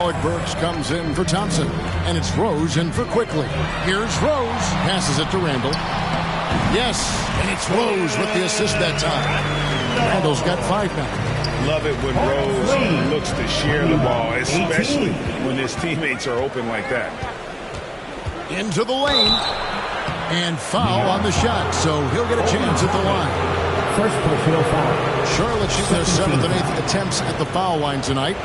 Burks comes in for Thompson, and it's Rose in for Quickly. Here's Rose, passes it to Randall. Yes, and it's Rose with the assist that time. Randall's got 5 now. Love it when Rose looks to share the ball, especially when his teammates are open like that. Into the lane, and foul on the shot, so he'll get a chance at the line. First personal foul. Charlotte shooting their 7th and 8th attempts at the foul line tonight.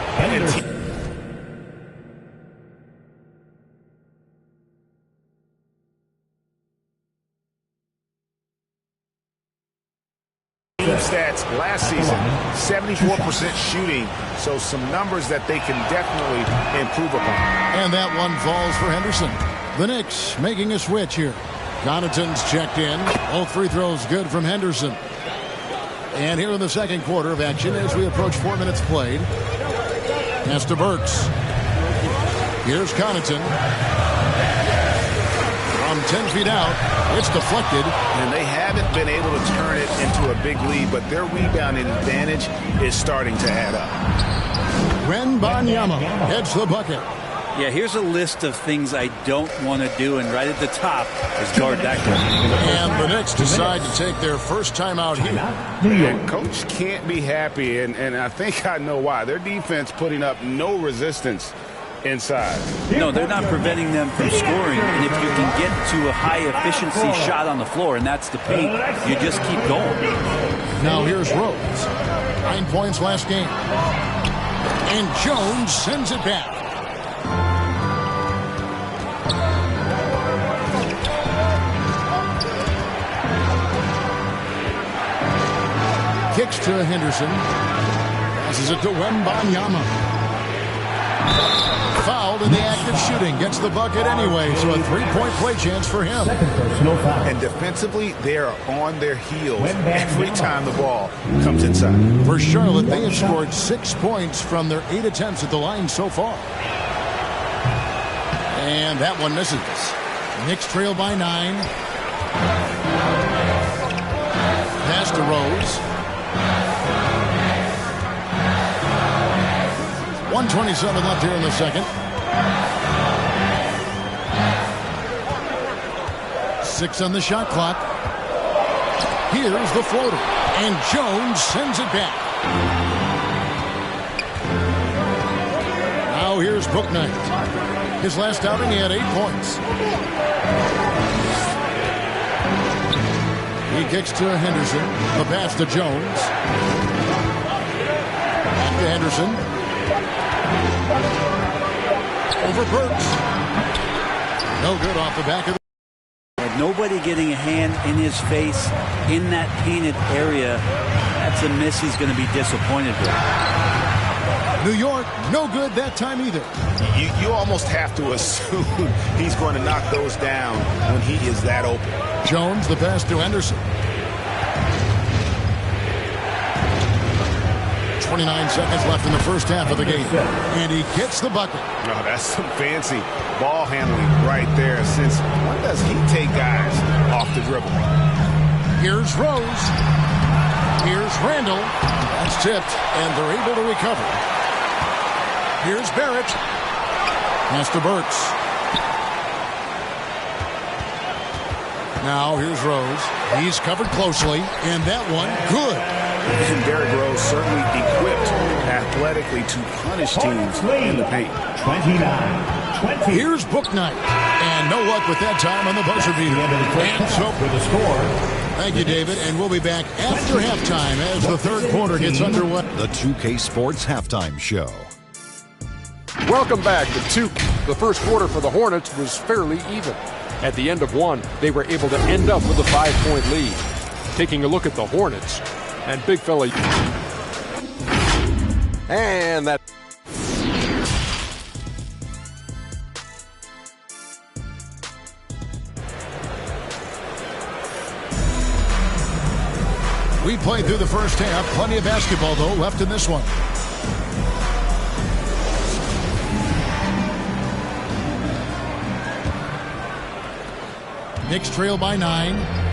Stats last season, 74% shooting, so some numbers that they can definitely improve upon. And that one falls for Henderson. The Knicks making a switch here. Connaughton's checked in. All free throws good from Henderson. And here in the second quarter of action as we approach 4 minutes played. Pass to Burks. Here's Connaughton. From 10 feet out, it's deflected. And they haven't been able to turn it into a big lead, but their rebounding advantage is starting to add up. Wembanyama heads the bucket. Yeah, here's a list of things I don't want to do, and right at the top is guard that guy. And the Knicks decide to take their first time out here. And coach can't be happy, and I think I know why. Their defense putting up no resistance inside. No, they're not preventing them from scoring, and if you can get to a high-efficiency shot on the floor, and that's the paint, you just keep going. Now here's Rose. 9 points last game. And Jones sends it back. Kicks to Henderson. Passes it to Wembanyama. Fouled in the act of shooting. Gets the bucket anyway, so a 3-point play chance for him. And defensively, they are on their heels every time the ball comes inside. For Charlotte, they have scored 6 points from their 8 attempts at the line so far. And that one misses. Knicks trail by 9. Pass to Rose. 1:27 left here in the second. 6 on the shot clock. Here's the floater. And Jones sends it back. Now here's Bouknight. His last outing, he had 8 points. He kicks to Henderson. The pass to Jones. Back to Henderson. Over Burks. No good off the back of the... And nobody getting a hand in his face in that painted area. That's a miss he's going to be disappointed with. New York, no good that time either. You almost have to assume he's going to knock those down when he is that open. Jones, the pass to Henderson. 29 seconds left in the first half of the game. And he gets the bucket. No, that's some fancy ball handling right there, since when does he take guys off the dribble? Here's Rose. Here's Randall. That's tipped, and they're able to recover. Here's Barrett. Pass to Burks. Now here's Rose. He's covered closely, and that one good. And Derrick Rose certainly equipped athletically to punish teams in the paint. 29-20. Here's Bouknight. And no luck with that time on the buzzer beater. And so for the score. Thank you, David. And we'll be back after halftime as the third quarter gets underway. The 2K Sports Halftime Show. Welcome back to 2K. The first quarter for the Hornets was fairly even. At the end of one, they were able to end up with a 5-point lead. Taking a look at the Hornets. And big fella. And that. We played through the first half. Plenty of basketball, though, left in this one. Knicks trail by 9.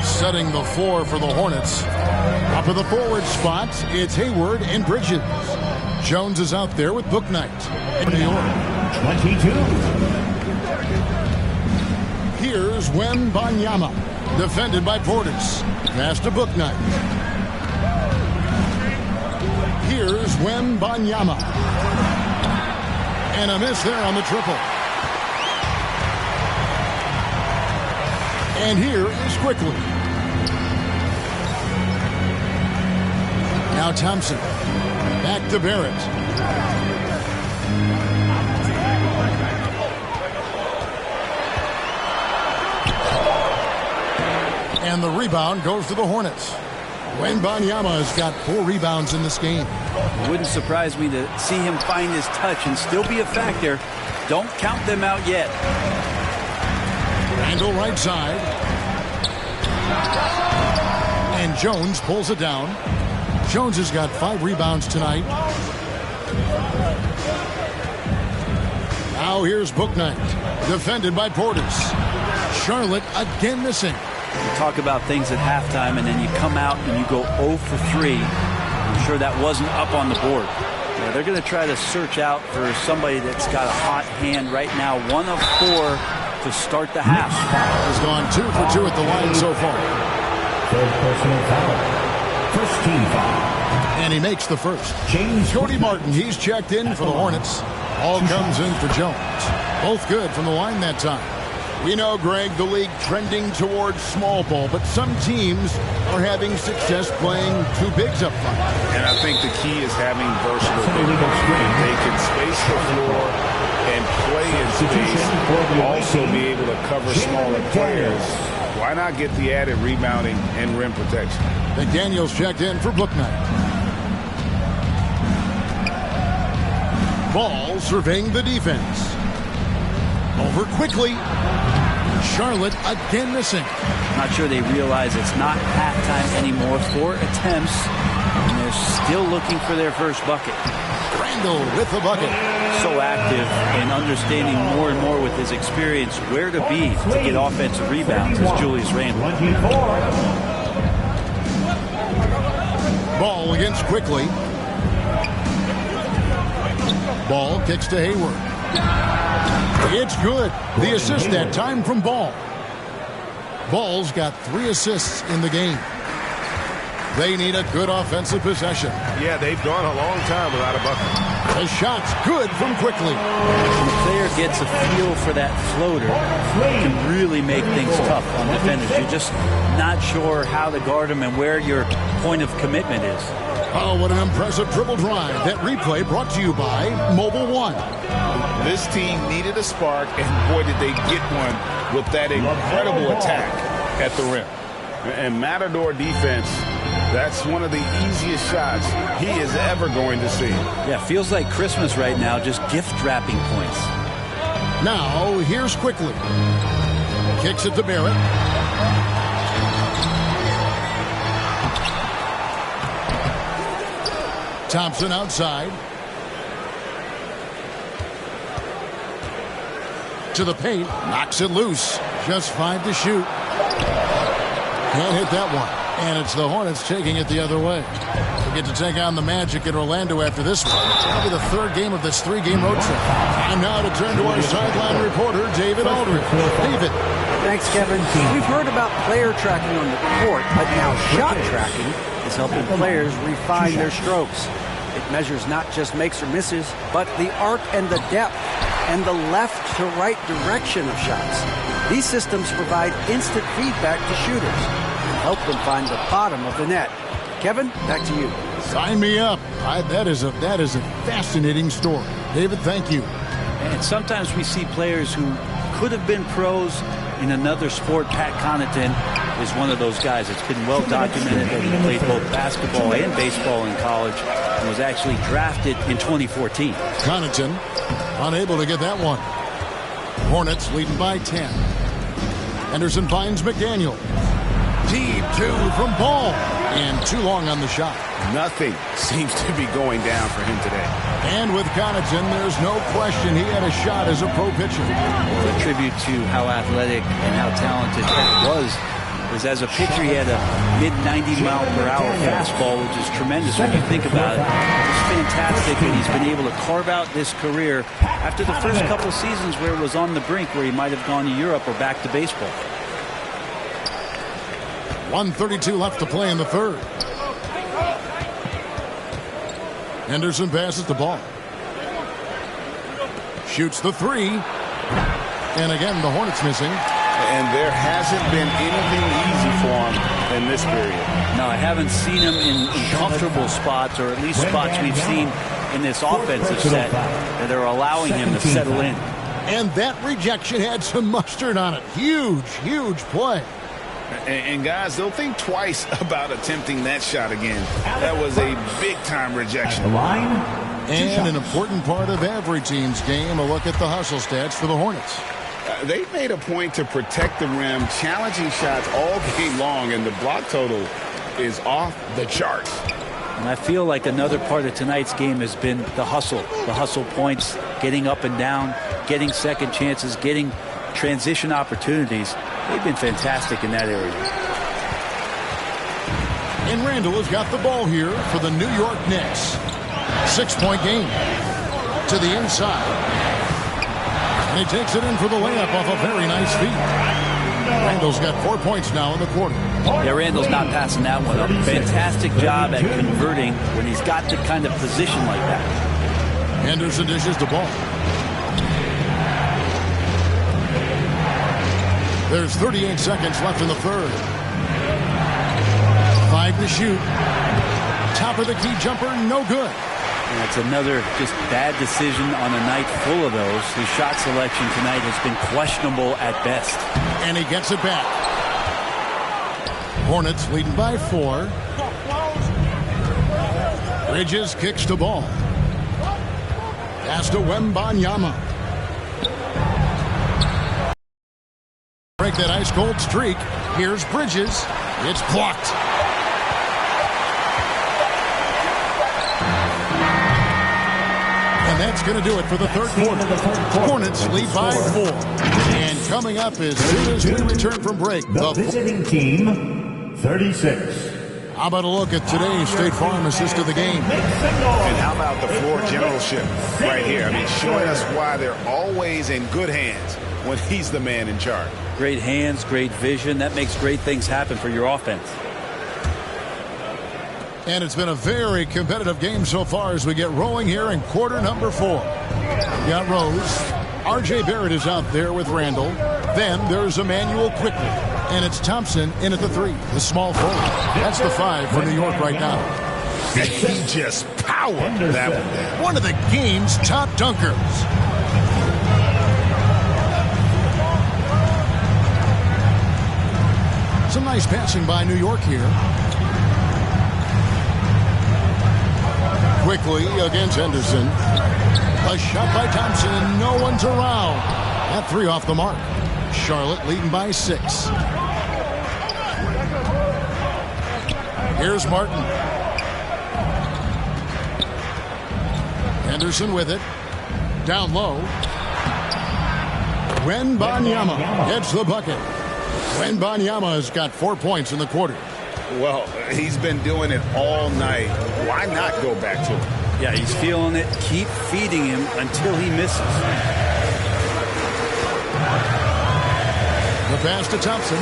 Setting the floor for the Hornets. Up in the forward spot, it's Hayward and Bridges. Jones is out there with Bouknight. 22. Here's Wembanyama. Defended by Portis. Pass to Bouknight. Here's Wembanyama. And a miss there on the triple. And here is Quickly. Now Thompson. Back to Barrett. And the rebound goes to the Hornets. Wembanyama has got 4 rebounds in this game. It wouldn't surprise me to see him find his touch and still be a factor. Don't count them out yet. Randall right side. And Jones pulls it down. Jones has got 5 rebounds tonight. Now here's Bouknight. Defended by Portis. Charlotte again missing. You talk about things at halftime and then you come out and you go 0 for 3. I'm sure that wasn't up on the board. Yeah, they're going to try to search out for somebody that's got a hot hand right now. 1 of 4 to start the half. Has gone 2 for 2 at the line so far. Third personal foul. First team foul. And he makes the first. James Cody Martin, he's checked in for the Hornets. All comes in for Jones. Both good from the line that time. We know, Greg, the league trending towards small ball, but some teams are having success playing 2 bigs up front. And I think the key is having versatile big. They can space the floor and play in space, also be able to cover smaller players. Why not get the added rebounding and rim protection? McDaniels checked in for Bouknight. Ball surveying the defense. Over quickly. Charlotte again missing. Not sure they realize it's not halftime anymore. 4 attempts, and they're still looking for their first bucket. Randall with the bucket. So active and understanding more and more with his experience where to be to get offensive rebounds is Julius Randle. 24. Ball against Quickly. Ball kicks to Hayward. It's good. The assist that time from Ball. Ball's got 3 assists in the game. They need a good offensive possession. Yeah, they've gone a long time without a bucket. The shot's good from Quickly. When the player gets a feel for that floater, it can really make things tough on defenders. You're just not sure how to guard them and where your point of commitment is. Oh, what an impressive dribble drive. That replay brought to you by Mobile One. This team needed a spark, and boy, did they get one with that incredible attack at the rim. And Matador defense, that's one of the easiest shots he is ever going to see. Yeah, feels like Christmas right now, just gift wrapping points. Now, here's Quickly. Kicks it to Barrett. Thompson outside. To the paint. Knocks it loose. Just 5 to shoot. Can't hit that one. And it's the Hornets taking it the other way. We get to take on the Magic in Orlando after this one. Probably the 3rd game of this 3-game road trip. Time now to turn to our sideline reporter, David Aldridge. David. Thanks, Kevin. We've heard about player tracking on the court, but now shot tracking is helping players refine their strokes. It measures not just makes or misses, but the arc and the depth and the left to right direction of shots. These systems provide instant feedback to shooters and help them find the bottom of the net. Kevin, back to you. Sign me up. That is a fascinating story. David, thank you. And sometimes we see players who could have been pros in another sport. Pat Connaughton is one of those guys. It's been well documented that he played both basketball and baseball in college and was actually drafted in 2014. Connaughton unable to get that one. Hornets leading by 10. Henderson finds McDaniel. Deep 2 from Ball. And too long on the shot. Nothing seems to be going down for him today. And with Connaughton, there's no question he had a shot as a pro pitcher. A tribute to how athletic and how talented Pat was is as a pitcher, he had a mid-90-mile-per-hour fastball, which is tremendous when you think about it. It's fantastic that he's been able to carve out this career after the first couple seasons where it was on the brink, where he might have gone to Europe or back to baseball. 1:32 left to play in the third. Henderson passes the ball. Shoots the three. And again, the Hornets missing. And there hasn't been anything easy for him in this period. No, I haven't seen him in comfortable spots, or at least spots we've seen in this offensive set that are allowing him to settle in. And that rejection had some mustard on it. Huge, huge play. And guys, they'll think twice about attempting that shot again. That was a big-time rejection. And an important part of every team's game, a look at the hustle stats for the Hornets. They've made a point to protect the rim, challenging shots all game long, and the block total is off the charts. And I feel like another part of tonight's game has been the hustle points, getting up and down, getting second chances, getting transition opportunities. They've been fantastic in that area. And Randall has got the ball here for the New York Knicks. 6-point game. To the inside. And he takes it in for the layup off a very nice feed. Randall's got 4 points now in the quarter. Yeah, Randall's not passing that one up. Fantastic job at converting when he's got the kind of position like that. Henderson dishes the ball. There's 38 seconds left in the third. 5 to shoot. Top of the key jumper, no good. That's another just bad decision on a night full of those. His shot selection tonight has been questionable at best. And he gets it back. Hornets leading by 4. Bridges kicks the ball. Pass to Wembanyama. Break that ice-cold streak. Here's Bridges. It's blocked. And that's going to do it for the third quarter. Hornets lead by 4. And coming up as soon as we return from break, the visiting team, 36. How about a look at today's State Farm assist of the game? And how about the floor generalship right here? I mean, showing us why they're always in good hands when he's the man in charge. Great hands, great vision. That makes great things happen for your offense. And it's been a very competitive game so far as we get rolling here in quarter number 4. We got Rose. R.J. Barrett is out there with Randall. Then there's Emmanuel Quickly. And it's Thompson in at the 3, the small forward. That's the 5 for New York right now. And he just powered that one down. One of the game's top dunkers. Some nice passing by New York here. Quickly against Henderson. A shot by Thompson and no one's around. That 3 off the mark. Charlotte leading by 6. Here's Martin. Henderson with it. Down low. Wembanyama gets the bucket. Wembanyama has got 4 points in the quarter. Well, he's been doing it all night. Why not go back to him? Yeah, he's feeling it. Keep feeding him until he misses. The pass to Thompson.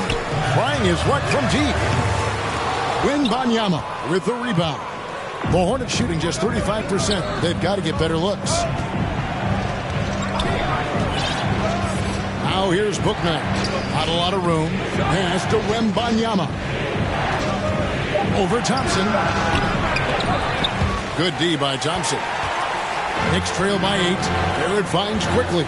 Trying his luck from deep. Wembanyama with the rebound. The Hornets shooting just 35%. They've got to get better looks. Now here's Booknight. Not a lot of room. Pass to Wembanyama. Over Thompson. Good D by Thompson. Knicks trail by 8. Barrett finds Quickly.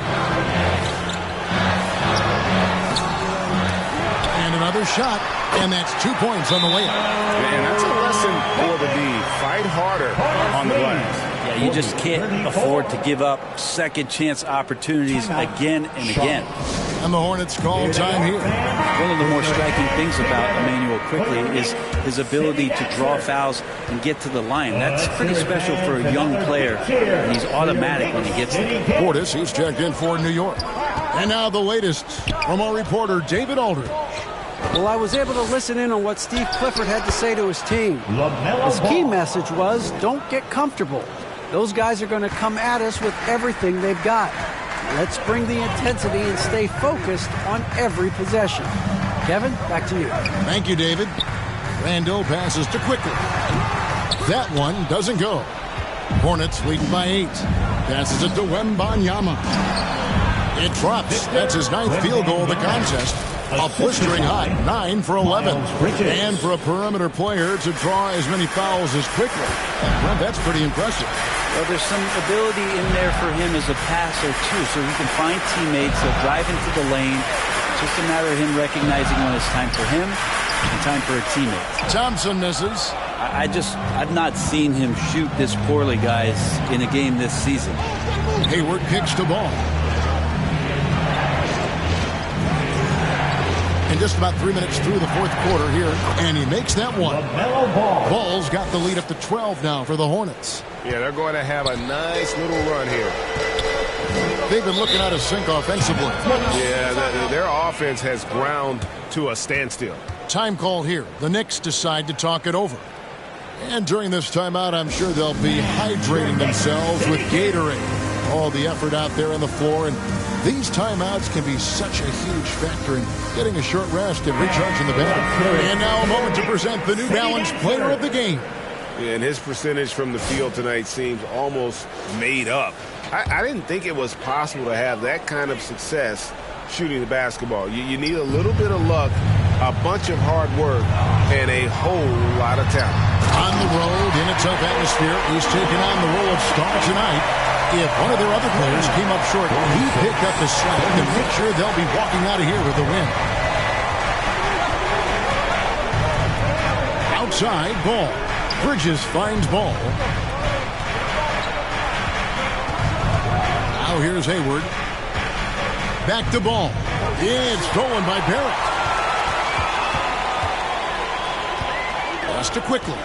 And another shot. And that's 2 points on the layup. And that's a lesson for the D. Fight harder on the glass. Yeah, you just can't afford to give up second chance opportunities again and again. And the Hornets call time here. One of the more striking things about Emmanuel Quickly is his ability to draw fouls and get to the line. That's pretty special for a young player, and he's automatic when he gets there. Portis, he's checked in for New York. And now the latest from our reporter, David Aldridge. Well, I was able to listen in on what Steve Clifford had to say to his team. His key message was, don't get comfortable. Those guys are going to come at us with everything they've got. Let's bring the intensity and stay focused on every possession. Kevin, back to you. Thank you, David. Randall passes to Quickly. That one doesn't go. Hornets leading by 8. Passes it to Wembanyama. It drops. That's his 9th field goal of the contest. A blistering hot 9 for 11. And for a perimeter player to draw as many fouls as Quickly, well, that's pretty impressive. Well, there's some ability in there for him as a passer, too, so he can find teammates. He'll drive into the lane. It's just a matter of him recognizing when it's time for him and time for a teammate. Thompson misses. I've not seen him shoot this poorly, guys, in a game this season. Hayward kicks the ball. And just about 3 minutes through the fourth quarter here, and he makes that one. Ball's got the lead up to 12 now for the Hornets. Yeah, they're going to have a nice little run here. They've been looking out of sync offensively. Yeah, their offense has ground to a standstill. Time call here. The Knicks decide to talk it over. And during this timeout, I'm sure they'll be hydrating themselves with Gatorade. All the effort out there on the floor, and these timeouts can be such a huge factor in getting a short rest and recharging the battery. And now a moment to present the New Balance Player of the Game. Yeah, and his percentage from the field tonight seems almost made up. I didn't think it was possible to have that kind of success shooting the basketball. You need a little bit of luck, a bunch of hard work, and a whole lot of talent. On the road, in a tough atmosphere, he's taking on the role of star tonight. If one of their other players came up short, he picked up the slack to make sure they'll be walking out of here with a win. Outside, Ball. Bridges finds Ball. Now here's Hayward. Back to Ball. It's stolen by Barrett. Pass to Quickly.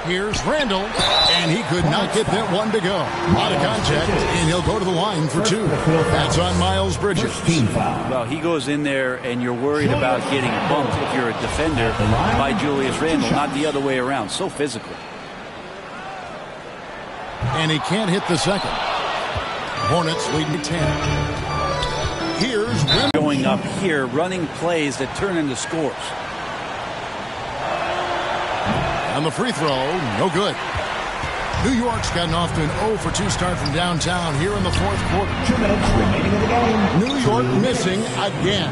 Here's Randall, and he could not get that one to go. Out of contact, and he'll go to the line for 2. That's on Miles Bridges. Well, he goes in there, and you're worried about getting bumped if you're a defender by Julius Randle, not the other way around. So physical. And he can't hit the second. Hornets leading 10. Here's Wim. Going up here, running plays that turn into scores. On the free throw, no good. New York's gotten off to an 0-for-2 start from downtown here in the fourth quarter. 2 minutes remaining in the game. New York missing again.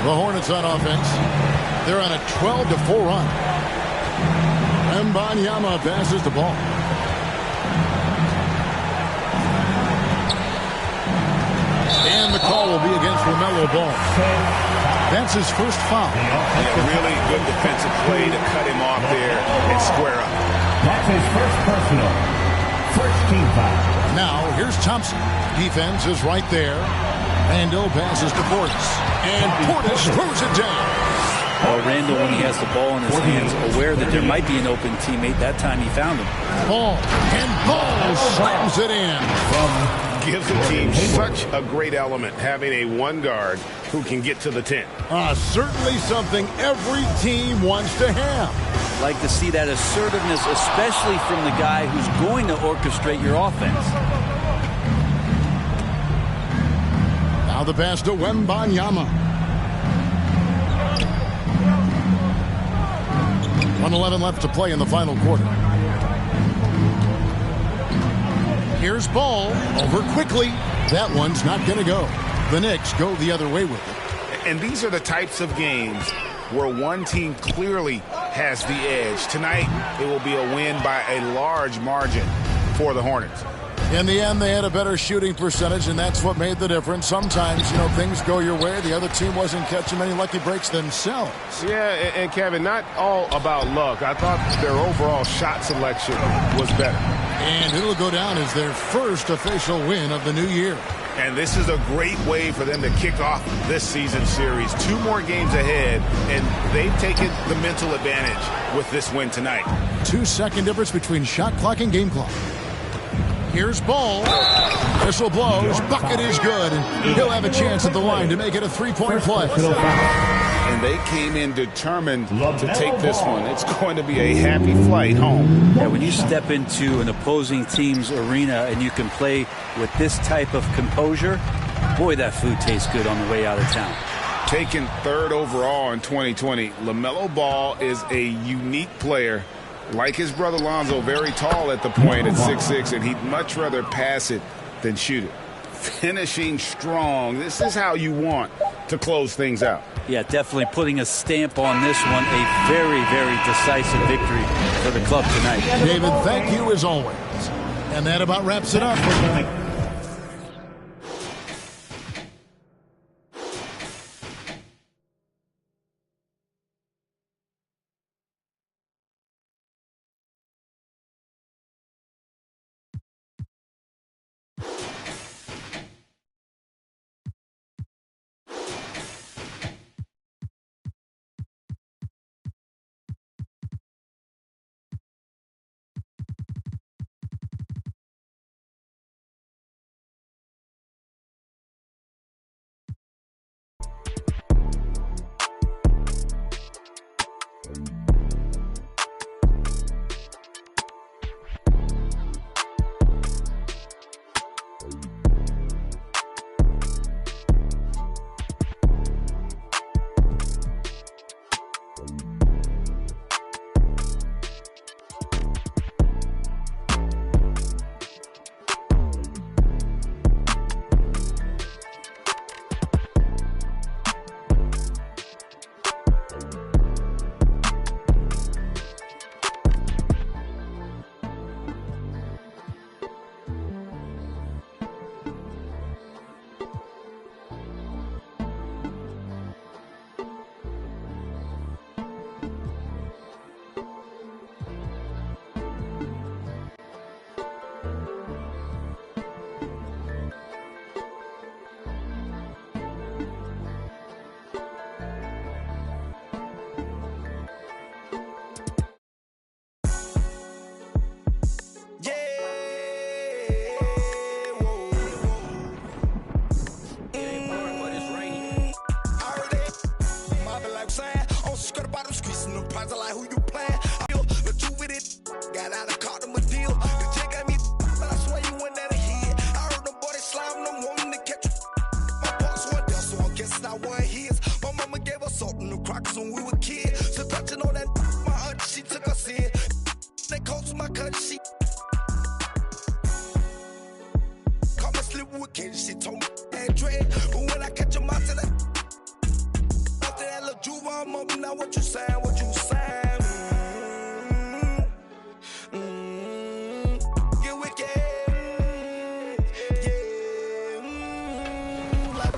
The Hornets on offense. They're on a 12-4 run. Wembanyama passes the ball. And the call will be against LaMelo Ball. That's his first foul. Yeah, really good defensive play to cut him off there and square up. That's his first personal. First team foul. Now, here's Thompson. Defense is right there. Randall passes to Portis. And Portis throws it down. Well, Randall, when he has the ball in his hands, aware that there might be an open teammate, that time he found him. Ball. And Ball slams it in. Gives the team such a great element, having a one guard who can get to the 10. Certainly something every team wants to have. Like to see that assertiveness, especially from the guy who's going to orchestrate your offense. Now the pass to Wembanyama. 1:11 left to play in the final quarter. Here's Ball over Quickly. That one's not going to go. The Knicks go the other way with it. And these are the types of games where one team clearly has the edge. Tonight, it will be a win by a large margin for the Hornets. In the end, they had a better shooting percentage, and that's what made the difference. Sometimes, things go your way. The other team wasn't catching many lucky breaks themselves. Yeah, and Kevin, not all about luck. I thought their overall shot selection was better. And it'll go down as their first official win of the new year. And this is a great way for them to kick off this season series. 2 more games ahead, and they've taken the mental advantage with this win tonight. 2-second difference between shot clock and game clock. Here's Ball. Whistle blows. Bucket is good. He'll have a chance at the line to make it a three-point play. And they came in determined to take this one. It's going to be a happy flight home. Yeah, when you step into an opposing team's arena and you can play with this type of composure, boy, that food tastes good on the way out of town. Taken third overall in 2020, LaMelo Ball is a unique player. Like his brother Lonzo, very tall at the point at 6'6", and he'd much rather pass it than shoot it. Finishing strong. This is how you want to close things out. Yeah, definitely putting a stamp on this one. A very, very decisive victory for the club tonight. David, thank you as always. And that about wraps it up.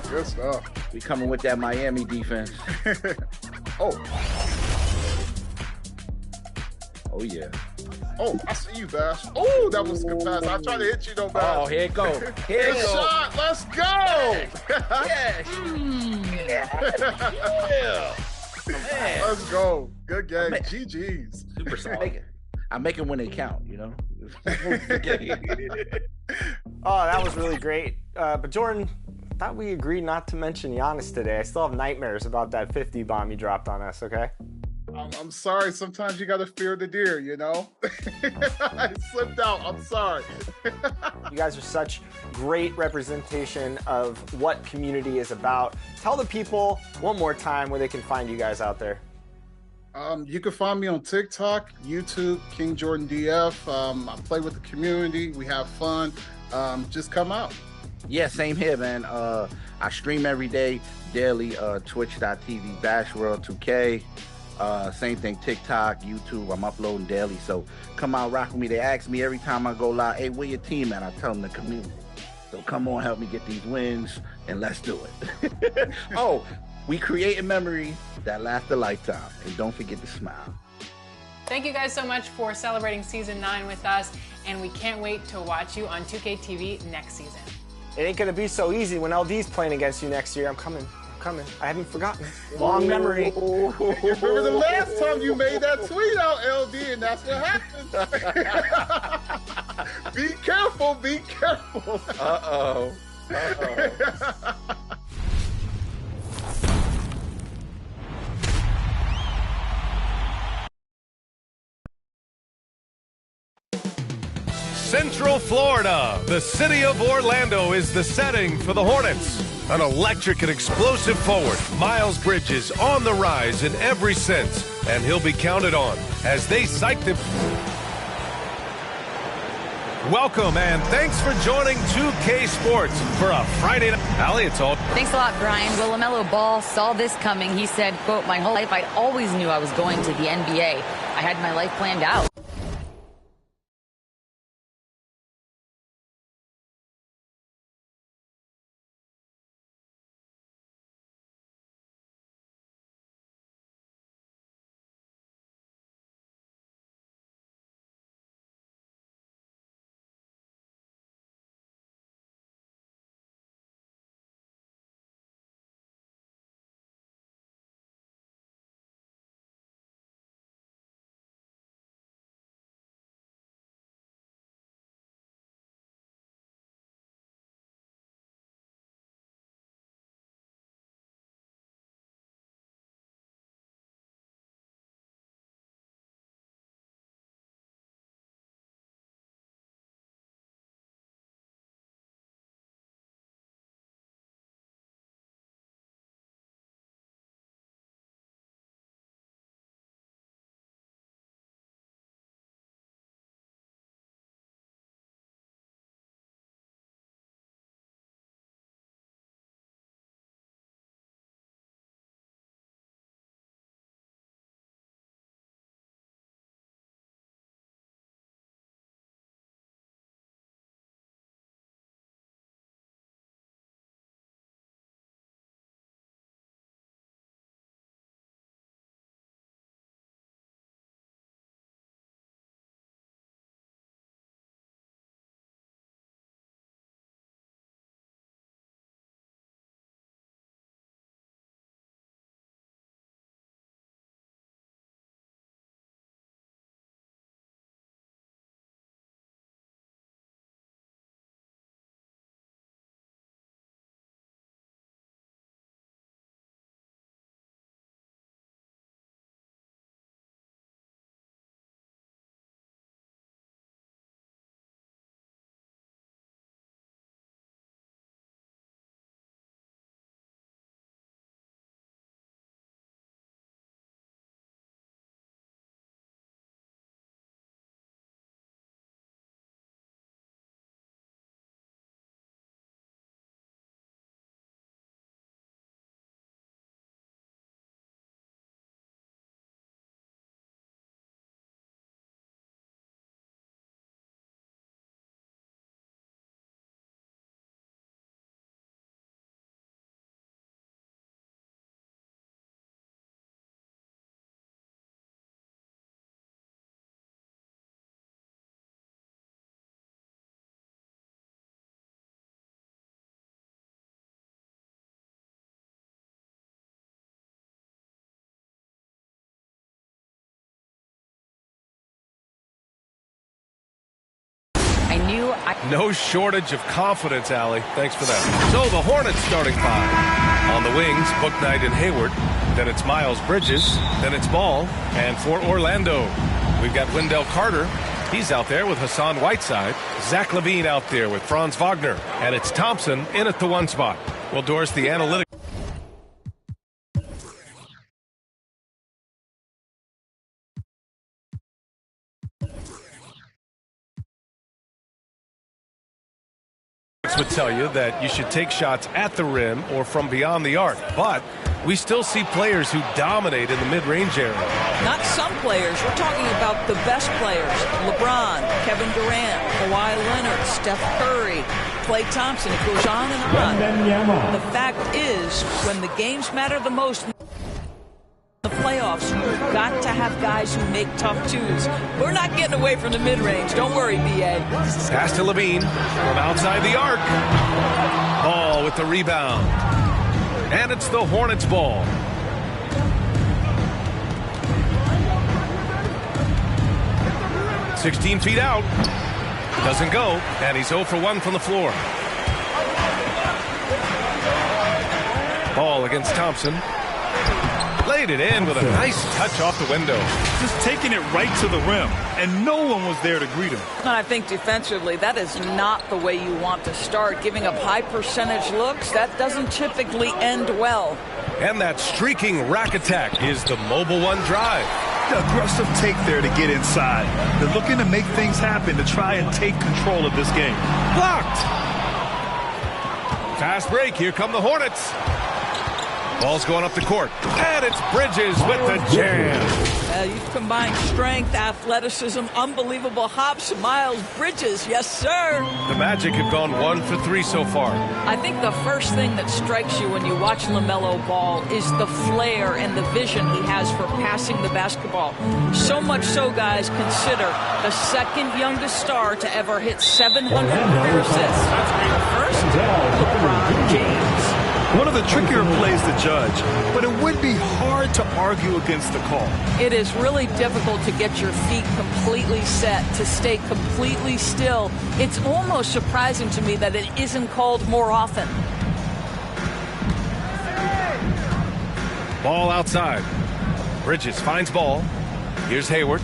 Good stuff. We coming with that Miami defense. Oh, yeah. Oh, I see you, Bash. Oh, that was a good pass. I tried to hit you, though, Bash. Oh, here it go. Here it Good go. shot. Let's go. Yes. Yeah. Man. Let's go. Good game. GG's. Super solid. I make it when they count, you know? Oh, that was really great. But Jordan, I thought we agreed not to mention Giannis today. I still have nightmares about that 50 bomb he dropped on us, okay? I'm sorry. Sometimes you got to fear the deer, you know? I slipped out. I'm sorry. You guys are such great representation of what community is about. Tell the people one more time where they can find you guys out there. You can find me on TikTok, YouTube, King Jordan DF. I play with the community. We have fun. Just come out. Yeah, same here, man. I stream every day, daily, twitch.tv /World2K. Same thing, TikTok, YouTube. I'm uploading daily. So come out, rock with me. They ask me every time I go live, hey, where your team at? I tell them the community. So come on, help me get these wins, and let's do it. Oh, we create a memory that lasts a lifetime. And don't forget to smile. Thank you guys so much for celebrating Season 9 with us, and we can't wait to watch you on 2K TV next season. It ain't gonna be so easy when LD's playing against you next year. I'm coming. I haven't forgotten. Long memory. You remember the last time you made that tweet out, LD, and that's what happened. Be careful. Be careful. Uh-oh. Uh-oh. Central Florida, the city of Orlando is the setting for the Hornets. An electric and explosive forward, Miles Bridges on the rise in every sense, and he'll be counted on as they psych them. Welcome and thanks for joining 2K Sports for a Friday night. Allie, it's all. Thanks a lot, Brian. Well, LaMelo Ball saw this coming. He said, quote, "My whole life I always knew I was going to the NBA. I had my life planned out." No shortage of confidence, Allie. Thanks for that. So the Hornets starting five. On the wings, Bouknight and Hayward. Then it's Miles Bridges. Then it's Ball. And for Orlando, we've got Wendell Carter. He's out there with Hassan Whiteside. Zach LaVine out there with Franz Wagner. And it's Thompson in at the one spot. Well, Doris, the analytics. Would tell you that you should take shots at the rim or from beyond the arc, but we still see players who dominate in the mid-range area. Not some players. We're talking about the best players. LeBron, Kevin Durant, Kawhi Leonard, Steph Curry, Klay Thompson. It goes on and on. The fact is, when the games matter the most, the playoffs, you've got to have guys who make tough twos. We're not getting away from the mid-range. Don't worry, B.A. Pass to LaVine from outside the arc. Ball with the rebound. And it's the Hornets' ball. .16 feet out. Doesn't go, and he's 0 for 1 from the floor. Ball against Thompson. Laid it in with a nice touch off the window. Just taking it right to the rim, and no one was there to greet him. And I think defensively, that is not the way you want to start. Giving up high percentage looks, that doesn't typically end well. And that streaking rack attack is the mobile one drive. The aggressive take there to get inside. They're looking to make things happen to try and take control of this game. Blocked. Fast break. Here come the Hornets. Ball's going up the court. And it's Bridges with the jam. You've combined strength, athleticism, unbelievable hops. Miles Bridges, yes, sir. The Magic have gone 1 for 3 so far. I think the first thing that strikes you when you watch LaMelo Ball is the flair and the vision he has for passing the basketball. So much so, guys, consider the second youngest star to ever hit 700 career assists. First, LeBron James. One of the trickier plays to judge, but it would be hard to argue against the call. It is really difficult to get your feet completely set, to stay completely still. It's almost surprising to me that it isn't called more often. Ball outside. Bridges finds Ball. Here's Hayward.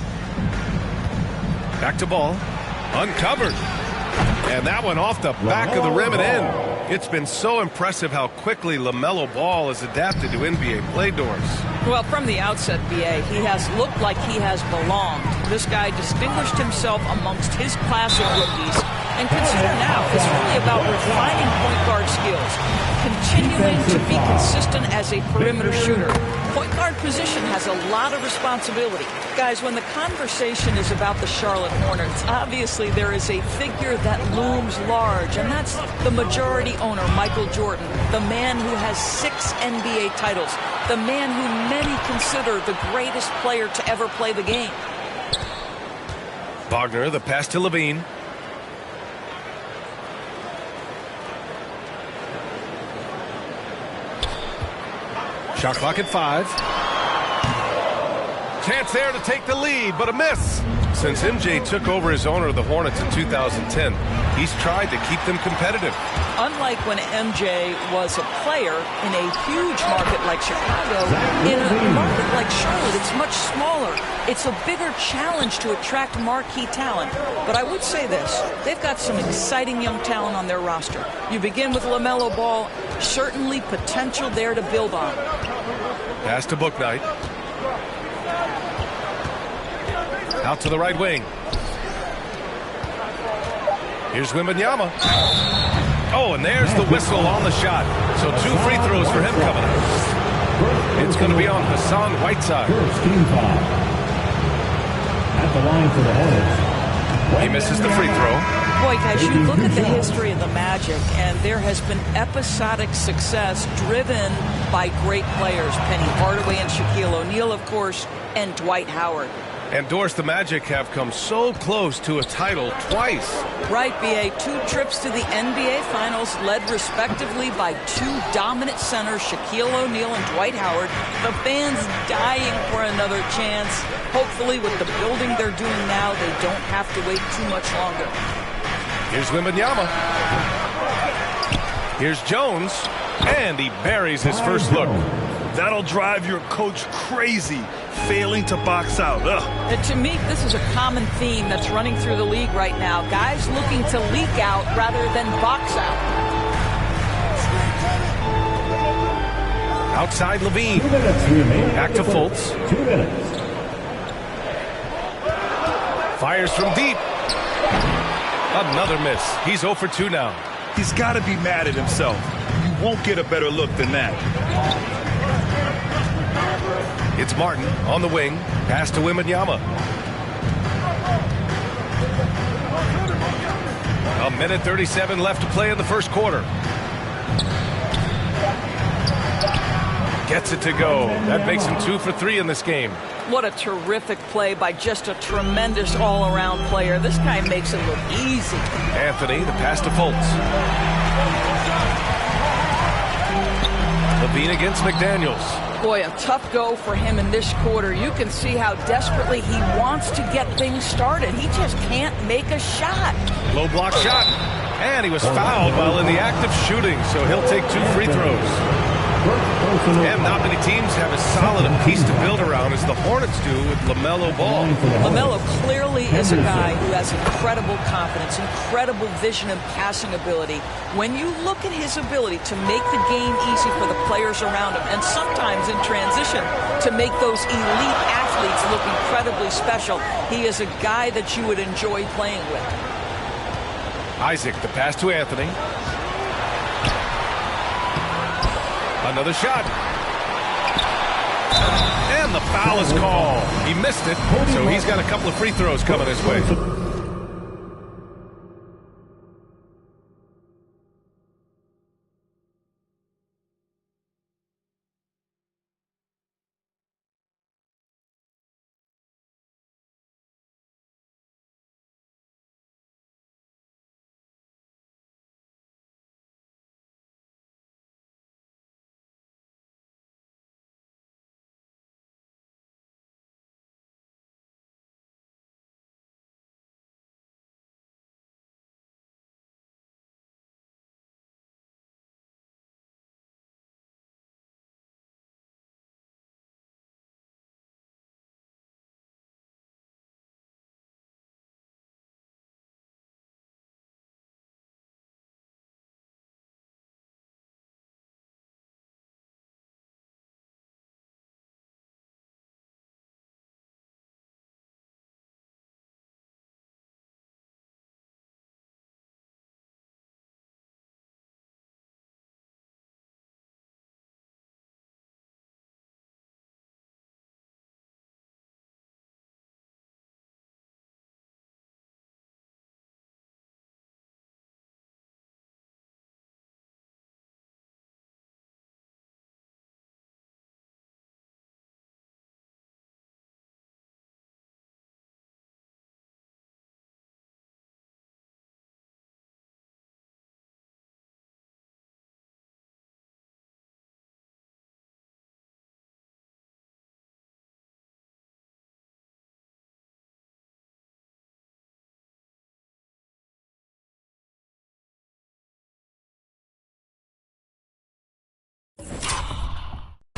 Back to Ball. Uncovered. And that one off the back of the rim and in. It's been so impressive how quickly LaMelo Ball has adapted to NBA play doors. Well, from the outset, B.A., he has looked like he has belonged. This guy distinguished himself amongst his class of rookies. And consider now, it's really about refining point guard skills, continuing to be consistent as a perimeter shooter. Point guard position has a lot of responsibility. Guys, when the conversation is about the Charlotte Hornets, obviously there is a figure that looms large, and that's the majority owner, Michael Jordan, the man who has 6 NBA titles, the man who many consider the greatest player to ever play the game. Wagner, the pass to Levine. Shot clock at 5. Chance there to take the lead, but a miss. Since MJ took over as owner of the Hornets in 2010, he's tried to keep them competitive. Unlike when MJ was a player in a huge market like Chicago, in a market like Charlotte, it's much smaller. It's a bigger challenge to attract marquee talent. But I would say this, they've got some exciting young talent on their roster. You begin with LaMelo Ball, certainly potential there to build on. Pass to Bouknight. Out to the right wing. Here's Wembanyama. Oh, and there's the whistle on the shot. So 2 free throws for him coming up. It's going to be on Hassan Whiteside. First team foul. At the line for the Hornets. He misses the free throw. Boy, guys, you look at the history of the Magic, and there has been episodic success driven by great players. Penny Hardaway and Shaquille O'Neal, of course, and Dwight Howard. And Doris, the Magic have come so close to a title twice. Right, B.A. 2 trips to the NBA Finals led respectively by 2 dominant centers, Shaquille O'Neal and Dwight Howard. The fans dying for another chance. Hopefully with the building they're doing now, they don't have to wait too much longer. Here's Wembanyama. Here's Jones. And he buries his first look. That'll drive your coach crazy, failing to box out. And to me, this is a common theme that's running through the league right now. Guys looking to leak out rather than box out. Outside Levine. Back to Fultz. 2 minutes. Fires from deep. Another miss. He's 0 for 2 now. He's got to be mad at himself. You won't get a better look than that. It's Martin on the wing. Pass to Wembanyama. 1:37 left to play in the first quarter. Gets it to go. That makes him 2 for 3 in this game. What a terrific play by just a tremendous all-around player. This guy makes it look easy. Anthony, the pass to Fultz. Levine against McDaniels. Boy, a tough go for him in this quarter. You can see how desperately he wants to get things started. He just can't make a shot. Low block shot. And he was fouled while in the act of shooting, so he'll take 2 free throws. And not many teams have as solid a piece to build around as the Hornets do with LaMelo Ball. LaMelo clearly is a guy who has incredible confidence, incredible vision and passing ability. When you look at his ability to make the game easy for the players around him, and sometimes in transition to make those elite athletes look incredibly special, he is a guy that you would enjoy playing with. Isaac, the pass to Anthony. Another shot. And the foul is called. He missed it, so he's got a couple of free throws coming his way.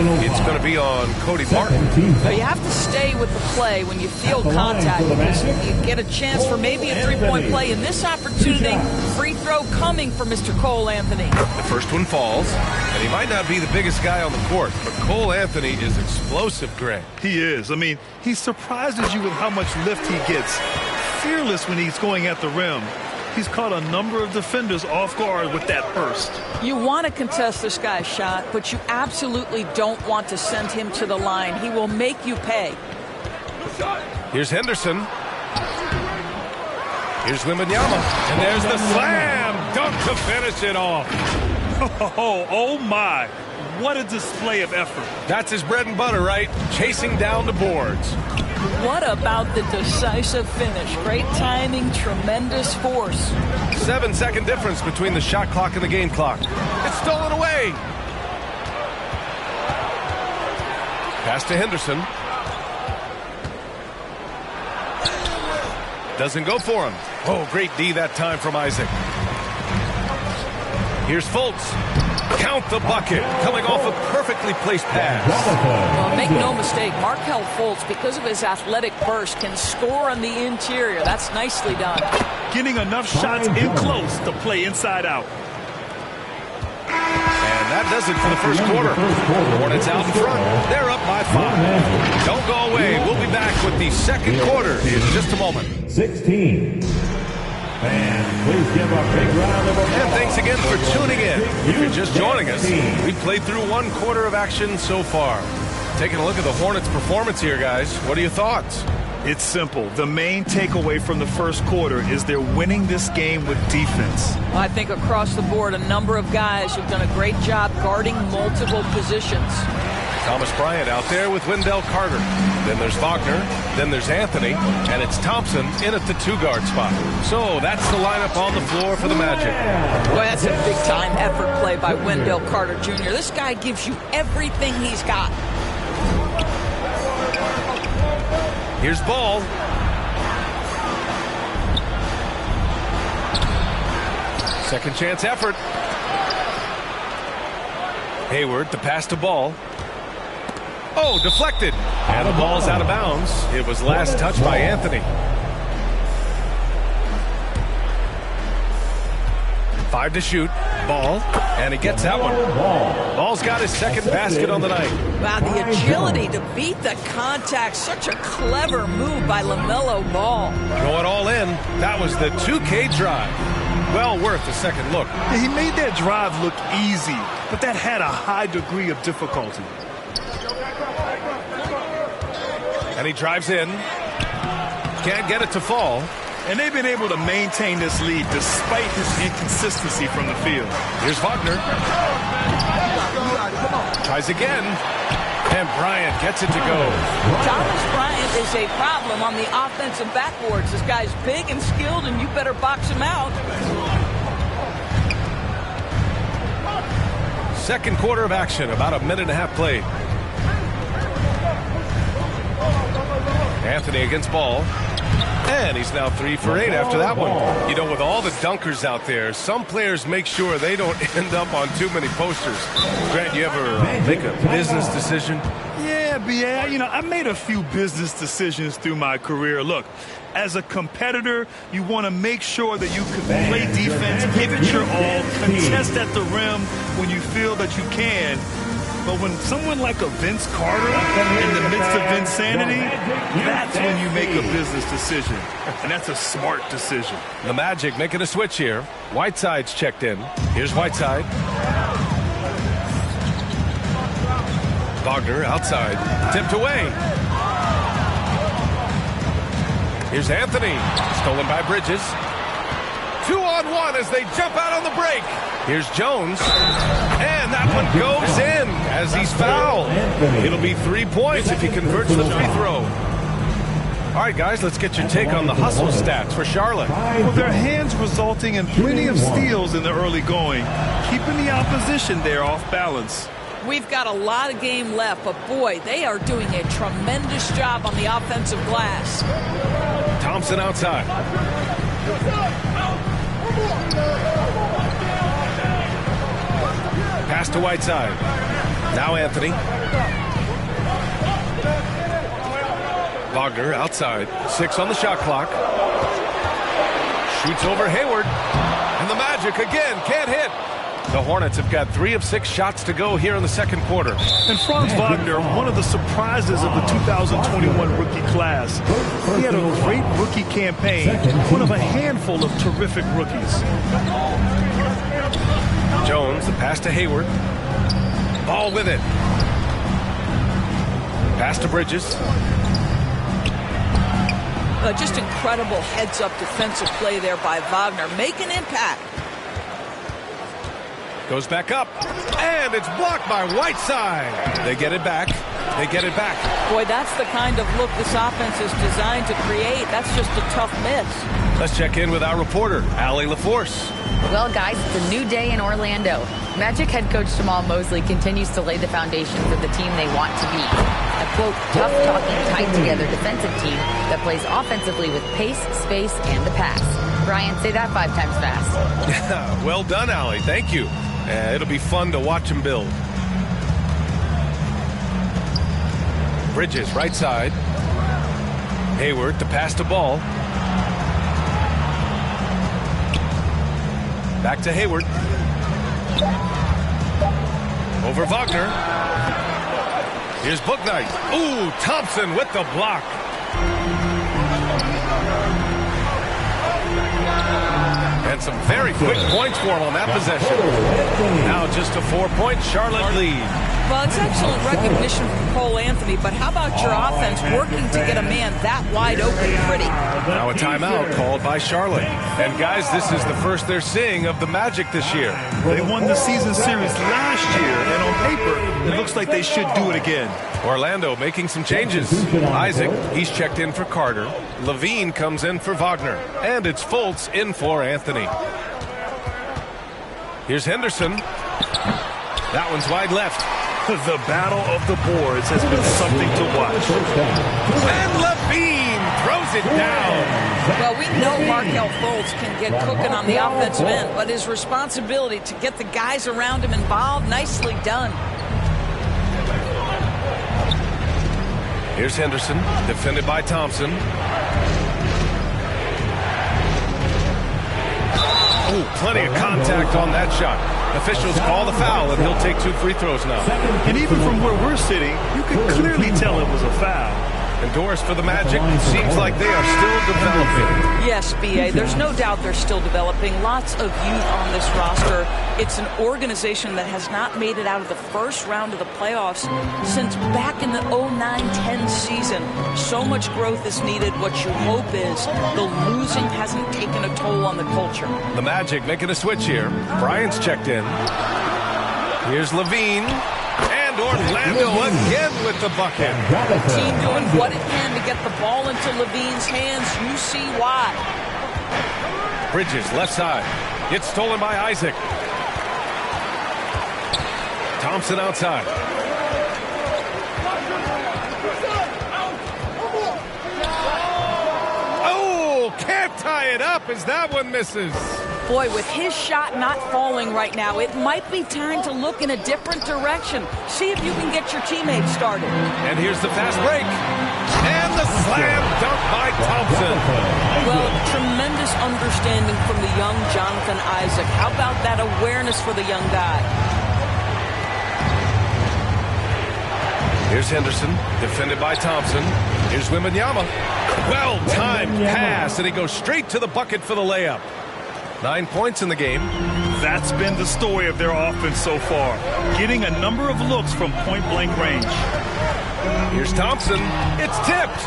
It's going to be on Cody Martin. So you have to stay with the play when you feel contact, because you get a chance for maybe a three-point play. In this opportunity, free throw coming for Mr. Cole Anthony. The first one falls, and he might not be the biggest guy on the court, but Cole Anthony is explosive, Greg. He is. I mean, he surprises you with how much lift he gets. Fearless when he's going at the rim. He's caught a number of defenders off guard with that burst. You want to contest this guy's shot, but you absolutely don't want to send him to the line. He will make you pay. Here's Henderson. Here's Wembanyama. And there's the slam dunk to finish it off. Oh my. What a display of effort. That's his bread and butter, right? Chasing down the boards. What about the decisive finish? Great timing, tremendous force. 7-second difference between the shot clock and the game clock. It's stolen away. Pass to Henderson. Doesn't go for him. Oh, great D that time from Isaac. Here's Fultz. Count the bucket, coming off a perfectly placed pass. Well, make no mistake, Markelle Fultz, because of his athletic burst, can score on the interior. That's nicely done. Getting enough shots in close to play inside out. And that does it for the first quarter. Hornets out in front. They're up by 5. Don't go away. We'll be back with the second quarter in just a moment. 16. And please give a big round of applause. And thanks again for tuning in. If you're just joining us, we've played through one quarter of action so far. Taking a look at the Hornets' performance here, guys. What are your thoughts? It's simple. The main takeaway from the first quarter is they're winning this game with defense. I think across the board, a number of guys have done a great job guarding multiple positions. Thomas Bryant out there with Wendell Carter. Then there's Wagner. Then there's Anthony. And it's Thompson in at the 2-guard spot. So that's the lineup on the floor for the Magic. Boy, that's a big-time effort play by Wendell Carter Jr. This guy gives you everything he's got. Here's Ball. Second chance effort. Hayward to pass to Ball. Oh, deflected. And the ball's out of bounds. It was last touched by Anthony. 5 to shoot. Ball. And he gets that one. Ball's got his second basket on the night. Wow, the agility to beat the contact. Such a clever move by LaMelo Ball. Going all in. That was the 2K drive. Well worth a second look. He made that drive look easy, but that had a high degree of difficulty. And he drives in. Can't get it to fall. And they've been able to maintain this lead despite his inconsistency from the field. Here's Wagner. Tries again. And Bryant gets it to go. Thomas Bryant is a problem on the offensive backboards. This guy's big and skilled, and you better box him out. Second quarter of action, about a minute and a half played. Anthony against Ball. And he's now 3 for 8 after that one. You know, with all the dunkers out there, some players make sure they don't end up on too many posters. Grant, you ever make a business decision? Yeah, B.A., you know, I made a few business decisions through my career. Look, as a competitor, you want to make sure that you can play defense, give it your all, contest at the rim when you feel that you can. But when someone like a Vince Carter in the midst of insanity, that's when you make a business decision. And that's a smart decision. The Magic making a switch here. Whiteside's checked in. Here's Whiteside. Wagner outside. Tipped away. Here's Anthony. Stolen by Bridges. 2-on-1 as they jump out on the break. Here's Jones. And that one goes in as he's fouled. It'll be 3 points if he converts the free throw. All right, guys, let's get your take on the hustle stats for Charlotte. Well, their hands resulting in plenty of steals in the early going, keeping the opposition there off balance. We've got a lot of game left, but boy, they are doing a tremendous job on the offensive glass. Thompson outside. Pass to Whiteside. Now Anthony. Wagner outside. 6 on the shot clock. Shoots over Hayward. And the Magic again can't hit. The Hornets have got 3 of 6 shots to go here in the second quarter. And Franz Wagner, one of the surprises of the 2021 rookie class. He had a great rookie campaign, one of a handful of terrific rookies. Jones, the pass to Hayward. Ball with it. Pass to Bridges. Just incredible heads-up defensive play there by Wagner. Make an impact. Goes back up. And it's blocked by Whiteside. They get it back. They get it back. Boy, that's the kind of look this offense is designed to create. That's just a tough miss. Let's check in with our reporter, Allie LaForce. Well, guys, it's a new day in Orlando. Magic head coach Jamal Mosley continues to lay the foundation for the team they want to be. A, quote, tough-talking, tight-together defensive team that plays offensively with pace, space, and the pass. Brian, say that 5 times fast. Yeah, well done, Allie. Thank you. It'll be fun to watch him build. Bridges, right side. Hayward to pass the ball. Back to Hayward. Over Wagner. Here's Bouknight. Ooh, Thompson with the block. And some very quick points for him on that possession. Now just a 4-point Charlotte lead. Well, it's excellent recognition from Cole Anthony, but how about your offense working to get a man that wide open pretty? Now a timeout called by Charlotte. And guys, this is the first they're seeing of the Magic this year. They won the season series last year, and on paper, it looks like they should do it again. Orlando making some changes. Isaac, he's checked in for Carter. Levine comes in for Wagner. And it's Fultz in for Anthony. Here's Henderson. That one's wide left. The battle of the boards has been something to watch. And Levine throws it down. Well, we know Markelle Fultz can get cooking on the offensive end, but his responsibility to get the guys around him involved, nicely done. Here's Henderson, defended by Thompson. Oh, plenty of contact on that shot. Officials call the foul, and he'll take 2 free throws now. And even from where we're sitting, you can clearly tell it was a foul. Endorsed for the Magic, seems like they are still developing. Yes, B.A., there's no doubt they're still developing. Lots of youth on this roster. It's an organization that has not made it out of the first round of the playoffs since back in the 09-10 season. So much growth is needed. What you hope is the losing hasn't taken a toll on the culture. The Magic making a switch here. Bryant's checked in. Here's Levine. And Orlando again with the bucket. Team doing what it can to get the ball into Levine's hands. You see why. Bridges, left side. It's stolen by Isaac. Thompson outside. Oh, can't tie it up as that one misses. Boy, with his shot not falling right now, it might be time to look in a different direction. See if you can get your teammates started. And here's the fast break. And the slam dunk by Thompson. Well, tremendous understanding from the young Jonathan Isaac. How about that awareness for the young guy? Here's Henderson, defended by Thompson. Here's Wembanyama. Well-timed pass, and he goes straight to the bucket for the layup. 9 points in the game. That's been the story of their offense so far. Getting a number of looks from point-blank range. Here's Thompson. It's tipped.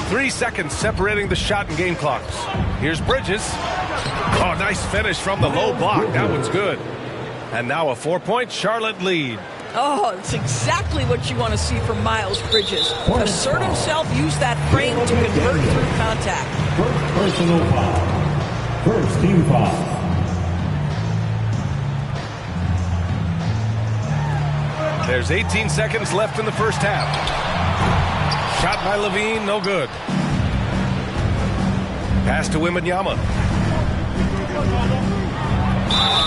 3 seconds separating the shot and game clocks. Here's Bridges. Oh, nice finish from the low block. That one's good. And now a 4-point Charlotte lead. Oh, it's exactly what you want to see from Miles Bridges. Assert himself, use that frame to convert through contact. First personal foul. First team foul. There's 18 seconds left in the first half. Shot by Levine, no good. Pass to Wembanyama.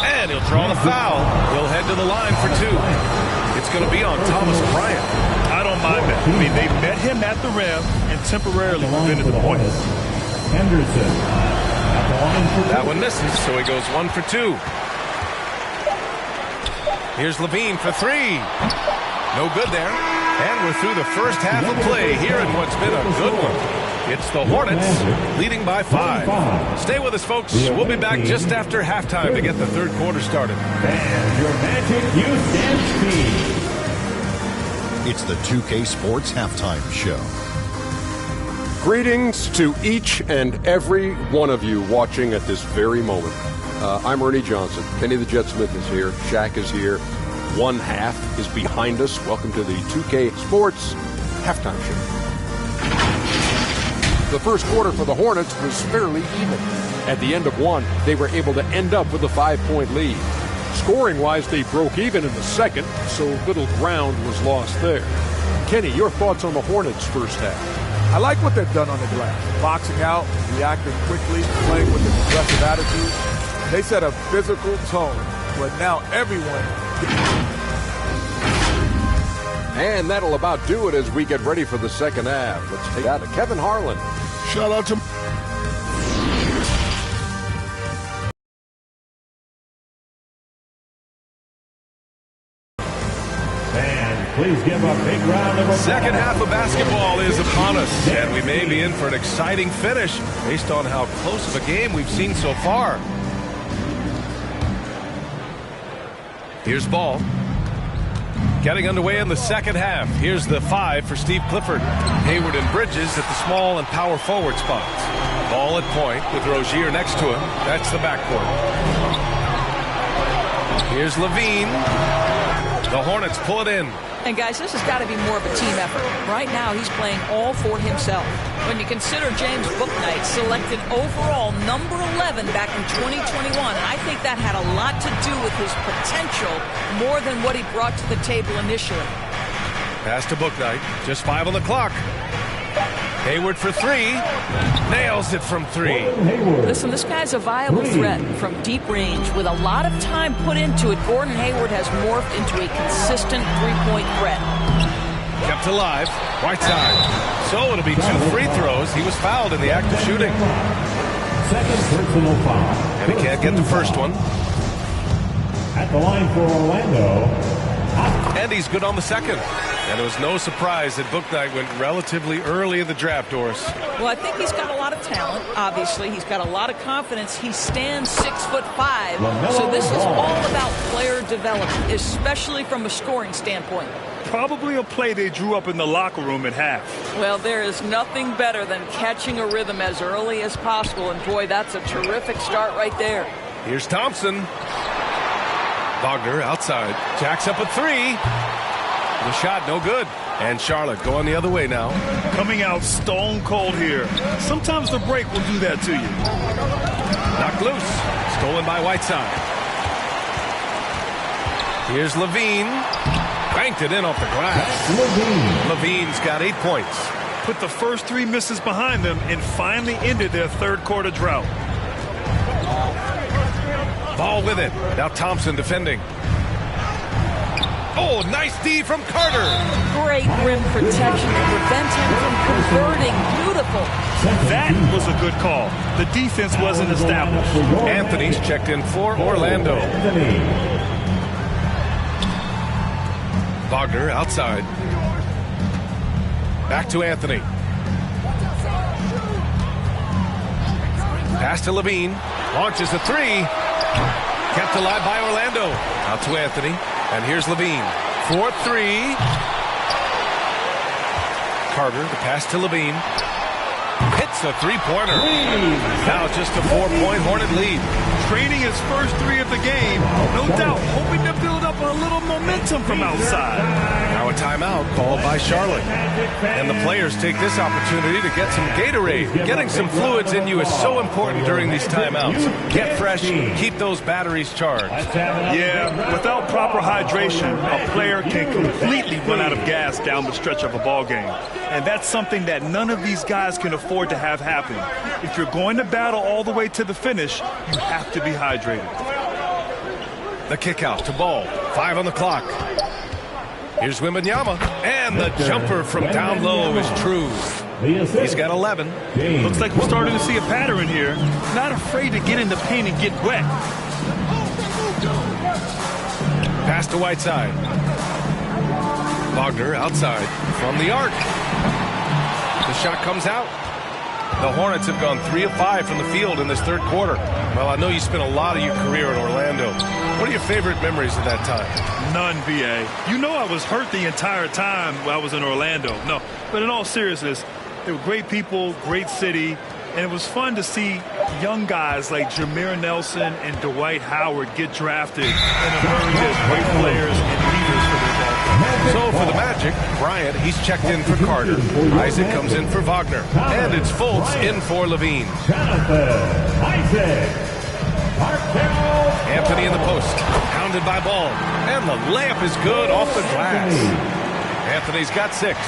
And he'll draw the foul. He'll head to the line for 2. It's going to be on Thomas Bryant. I don't mind that. I mean, they met him at the rim and temporarily prevented the points. Henderson. That one misses, so he goes 1 for 2. Here's Levine for 3. No good there. And we're through the first half of play here in what's been a good one. It's the Hornets leading by 5. Stay with us, folks. We'll be back just after halftime to get the third quarter started. And your Magic use speed. It's the 2K Sports Halftime Show. Greetings to each and every one of you watching at this very moment. I'm Ernie Johnson. Kenny the Jet Smith is here. Shaq is here. One half is behind us. Welcome to the 2K Sports Halftime Show. The first quarter for the Hornets was fairly even. At the end of one, they were able to end up with a 5-point lead. Scoring-wise, they broke even in the second, so little ground was lost there. Kenny, your thoughts on the Hornets' first half? I like what they've done on the glass. Boxing out, reacting quickly, playing with an aggressive attitude. They set a physical tone, but now everyone... And that'll about do it as we get ready for the second half. Let's take out to Kevin Harlan. Shout out to... Please give a big round of applause. Second half of basketball is upon us, and we may be in for an exciting finish based on how close of a game we've seen so far. Here's Ball. Getting underway in the second half. Here's the 5 for Steve Clifford. Hayward and Bridges at the small and power forward spots. Ball at point with Rozier next to him. That's the backcourt. Here's Levine. The Hornets pull it in. And guys, this has got to be more of a team effort. Right now, he's playing all for himself. When you consider James Bouknight selected overall number 11 back in 2021, I think that had a lot to do with his potential more than what he brought to the table initially. Pass to Bouknight. Just 5 on the clock. Hayward for 3. Nails it from 3. Listen, this guy's a viable threat from deep range. With a lot of time put into it, Gordon Hayward has morphed into a consistent three-point threat. Kept alive. Whiteside. So it'll be 2 free throws. He was fouled in the act of shooting. Second personal foul. And he can't get the first one. At the line for Orlando. And he's good on the second. And it was no surprise that Bouknight went relatively early in the draft, Doris. Well, I think he's got a lot of talent, obviously. He's got a lot of confidence. He stands 6'5". So this is all about player development, especially from a scoring standpoint. Probably a play they drew up in the locker room at half. Well, there is nothing better than catching a rhythm as early as possible. And, boy, that's a terrific start right there. Here's Thompson. Wagner outside. Jacks up a 3. The shot no good. And Charlotte going the other way now. Coming out stone cold here. Sometimes the break will do that to you. Knocked loose. Stolen by Whiteside. Here's Levine. Banked it in off the glass. Levine's got 8 points. Put the first 3 misses behind them and finally ended their third quarter drought. Ball with it. Now Thompson defending. Oh, nice D from Carter. Great rim protection to prevent him from converting. Beautiful. That was a good call. The defense wasn't established. Anthony's checked in for Orlando. Wagner outside. Back to Anthony. Pass to Levine. Launches a 3. Kept alive by Orlando. Out to Anthony. And here's Levine. 4-3. Carter, the pass to Levine. Hits a 3-pointer. Now just a 4-point Hornet lead. Training his first 3 of the game. No doubt hoping to build up a little momentum from outside. Now a timeout called by Charlotte. And the players take this opportunity to get some Gatorade. Getting some fluids in you is so important during these timeouts. Get fresh, keep those batteries charged. Yeah, without proper hydration, a player can completely run out of gas down the stretch of a ball game. And that's something that none of these guys can afford to have happen. If you're going to battle all the way to the finish, you have to be hydrated. The kick out to Ball. 5 on the clock. Here's Wembanyama. And the jumper from down low is true. He's got 11. Looks like we're starting to see a pattern here. Not afraid to get in the paint and get wet. Pass to Whiteside. Wagner outside from the arc. The shot comes out. The Hornets have gone 3 of 5 from the field in this third quarter. Well, I know you spent a lot of your career in Orlando. What are your favorite memories of that time? None, B.A. You know I was hurt the entire time I was in Orlando. No, but in all seriousness, they were great people, great city, and it was fun to see young guys like Jameer Nelson and Dwight Howard get drafted and emerge as great players and leaders for their ball club. So for the Magic, Bryant, he's checked in for Carter. Isaac comes in for Wagner. And it's Fultz in for Levine. Anthony in the post. Pounded by Ball. And the layup is good off the glass. Anthony's got 6.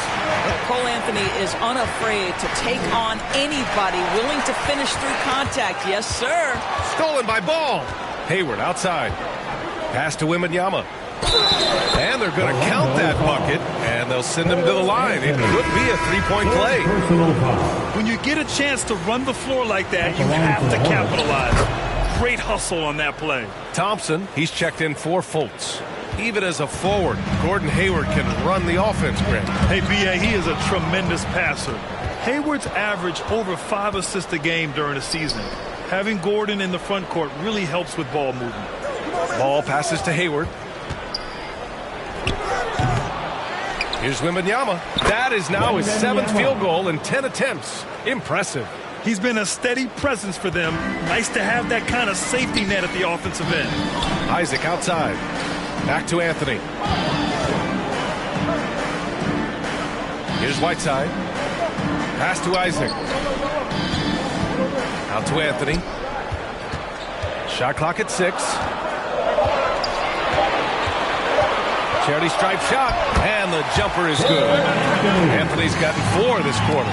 Cole Anthony is unafraid to take on anybody willing to finish through contact. Yes, sir. Stolen by Ball. Hayward outside. Pass to Wembanyama. And they're going to count that bucket, and they'll send him to the line. It could be a 3-point play. When you get a chance to run the floor like that, you have to capitalize. Great hustle on that play. Thompson, he's checked in for Fultz. Even as a forward, Gordon Hayward can run the offense, Grant. Hey, B.A., he is a tremendous passer. Hayward's averaged over 5 assists a game during the season. Having Gordon in the front court really helps with ball movement. Ball passes to Hayward. Here's Wembanyama. That is now his 7th field goal in 10 attempts. Impressive. He's been a steady presence for them. Nice to have that kind of safety net at the offensive end. Isaac outside. Back to Anthony. Here's Whiteside. Pass to Isaac. Out to Anthony. Shot clock at 6. Charity stripe shot, and the jumper is good. Anthony's gotten 4 this quarter.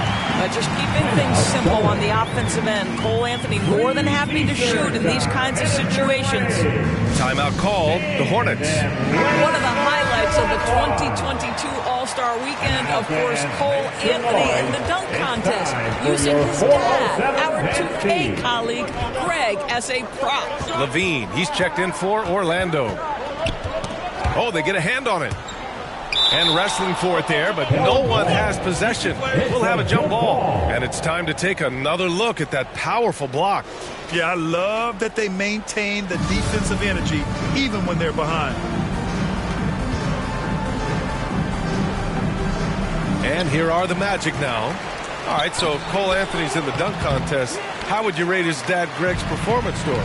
Just keeping things simple on the offensive end. Cole Anthony more than happy to shoot in these kinds of situations. Timeout called, the Hornets. One of the highlights of the 2022 All-Star Weekend, of course, Cole Anthony in the dunk contest, using his dad, our 2K colleague, Greg, as a prop. Levine, he's checked in for Orlando. Oh, they get a hand on it. And wrestling for it there, but no one has possession. We'll have a jump ball. And it's time to take another look at that powerful block. Yeah, I love that they maintain the defensive energy even when they're behind. And here are the Magic now. All right, so Cole Anthony's in the dunk contest. How would you rate his dad Greg's performance scores?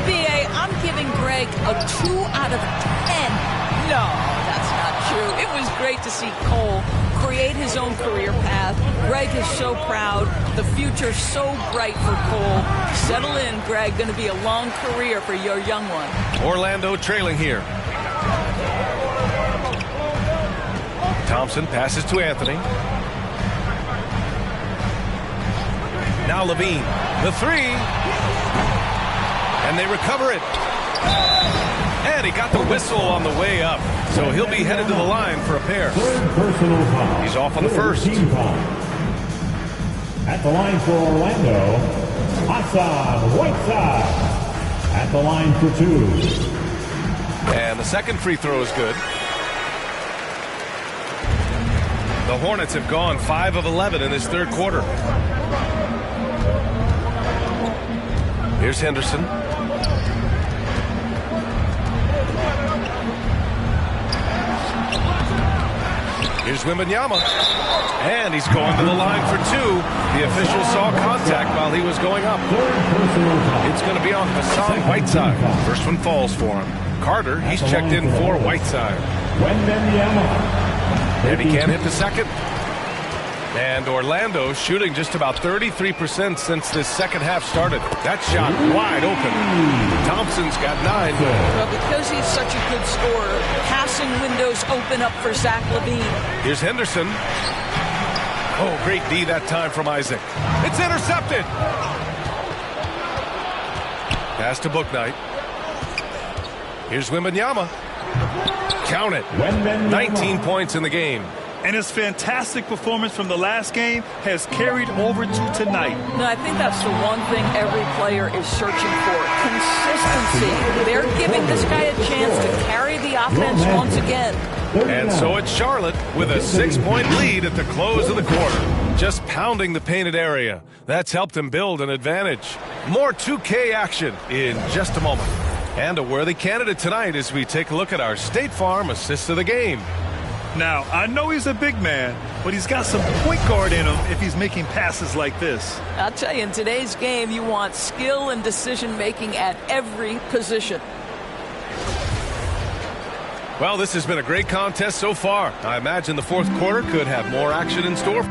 B.A., I'm giving Greg a 2 out of 10. No, that's not true. It was great to see Cole create his own career path. Greg is so proud. The future's so bright for Cole. Settle in, Greg. Going to be a long career for your young one. Orlando trailing here. Thompson passes to Anthony. Now Levine. The 3. And they recover it. And he got the whistle on the way up. So he'll be headed to the line for a pair. He's off on the first. At the line for Orlando, Hassan Whiteside. At the line for 2. And the second free throw is good. The Hornets have gone 5 of 11 in this third quarter. Here's Henderson. Here's Wembanyama. And he's going to the line for 2. The official saw contact while he was going up. It's going to be on Hassan Whiteside. First one falls for him. Carter, he's checked in for Whiteside. And he can't hit the second. And Orlando shooting just about 33% since this second half started. That shot wide open. Thompson's got 9. Well, because he's such a good scorer, passing windows open up for Zach Levine. Here's Henderson. Oh, great D that time from Isaac. It's intercepted. Pass to Bouknight. Here's Wembanyama. Count it. 19 points in the game. And his fantastic performance from the last game has carried over to tonight. No, I think that's the one thing every player is searching for. Consistency. They're giving this guy a chance to carry the offense once again. And so it's Charlotte with a 6-point lead at the close of the quarter. Just pounding the painted area. That's helped him build an advantage. More 2K action in just a moment. And a worthy candidate tonight as we take a look at our State Farm assist of the game. Now, I know he's a big man, but he's got some point guard in him if he's making passes like this. I'll tell you, in today's game, you want skill and decision-making at every position. Well, this has been a great contest so far. I imagine the fourth quarter could have more action in store.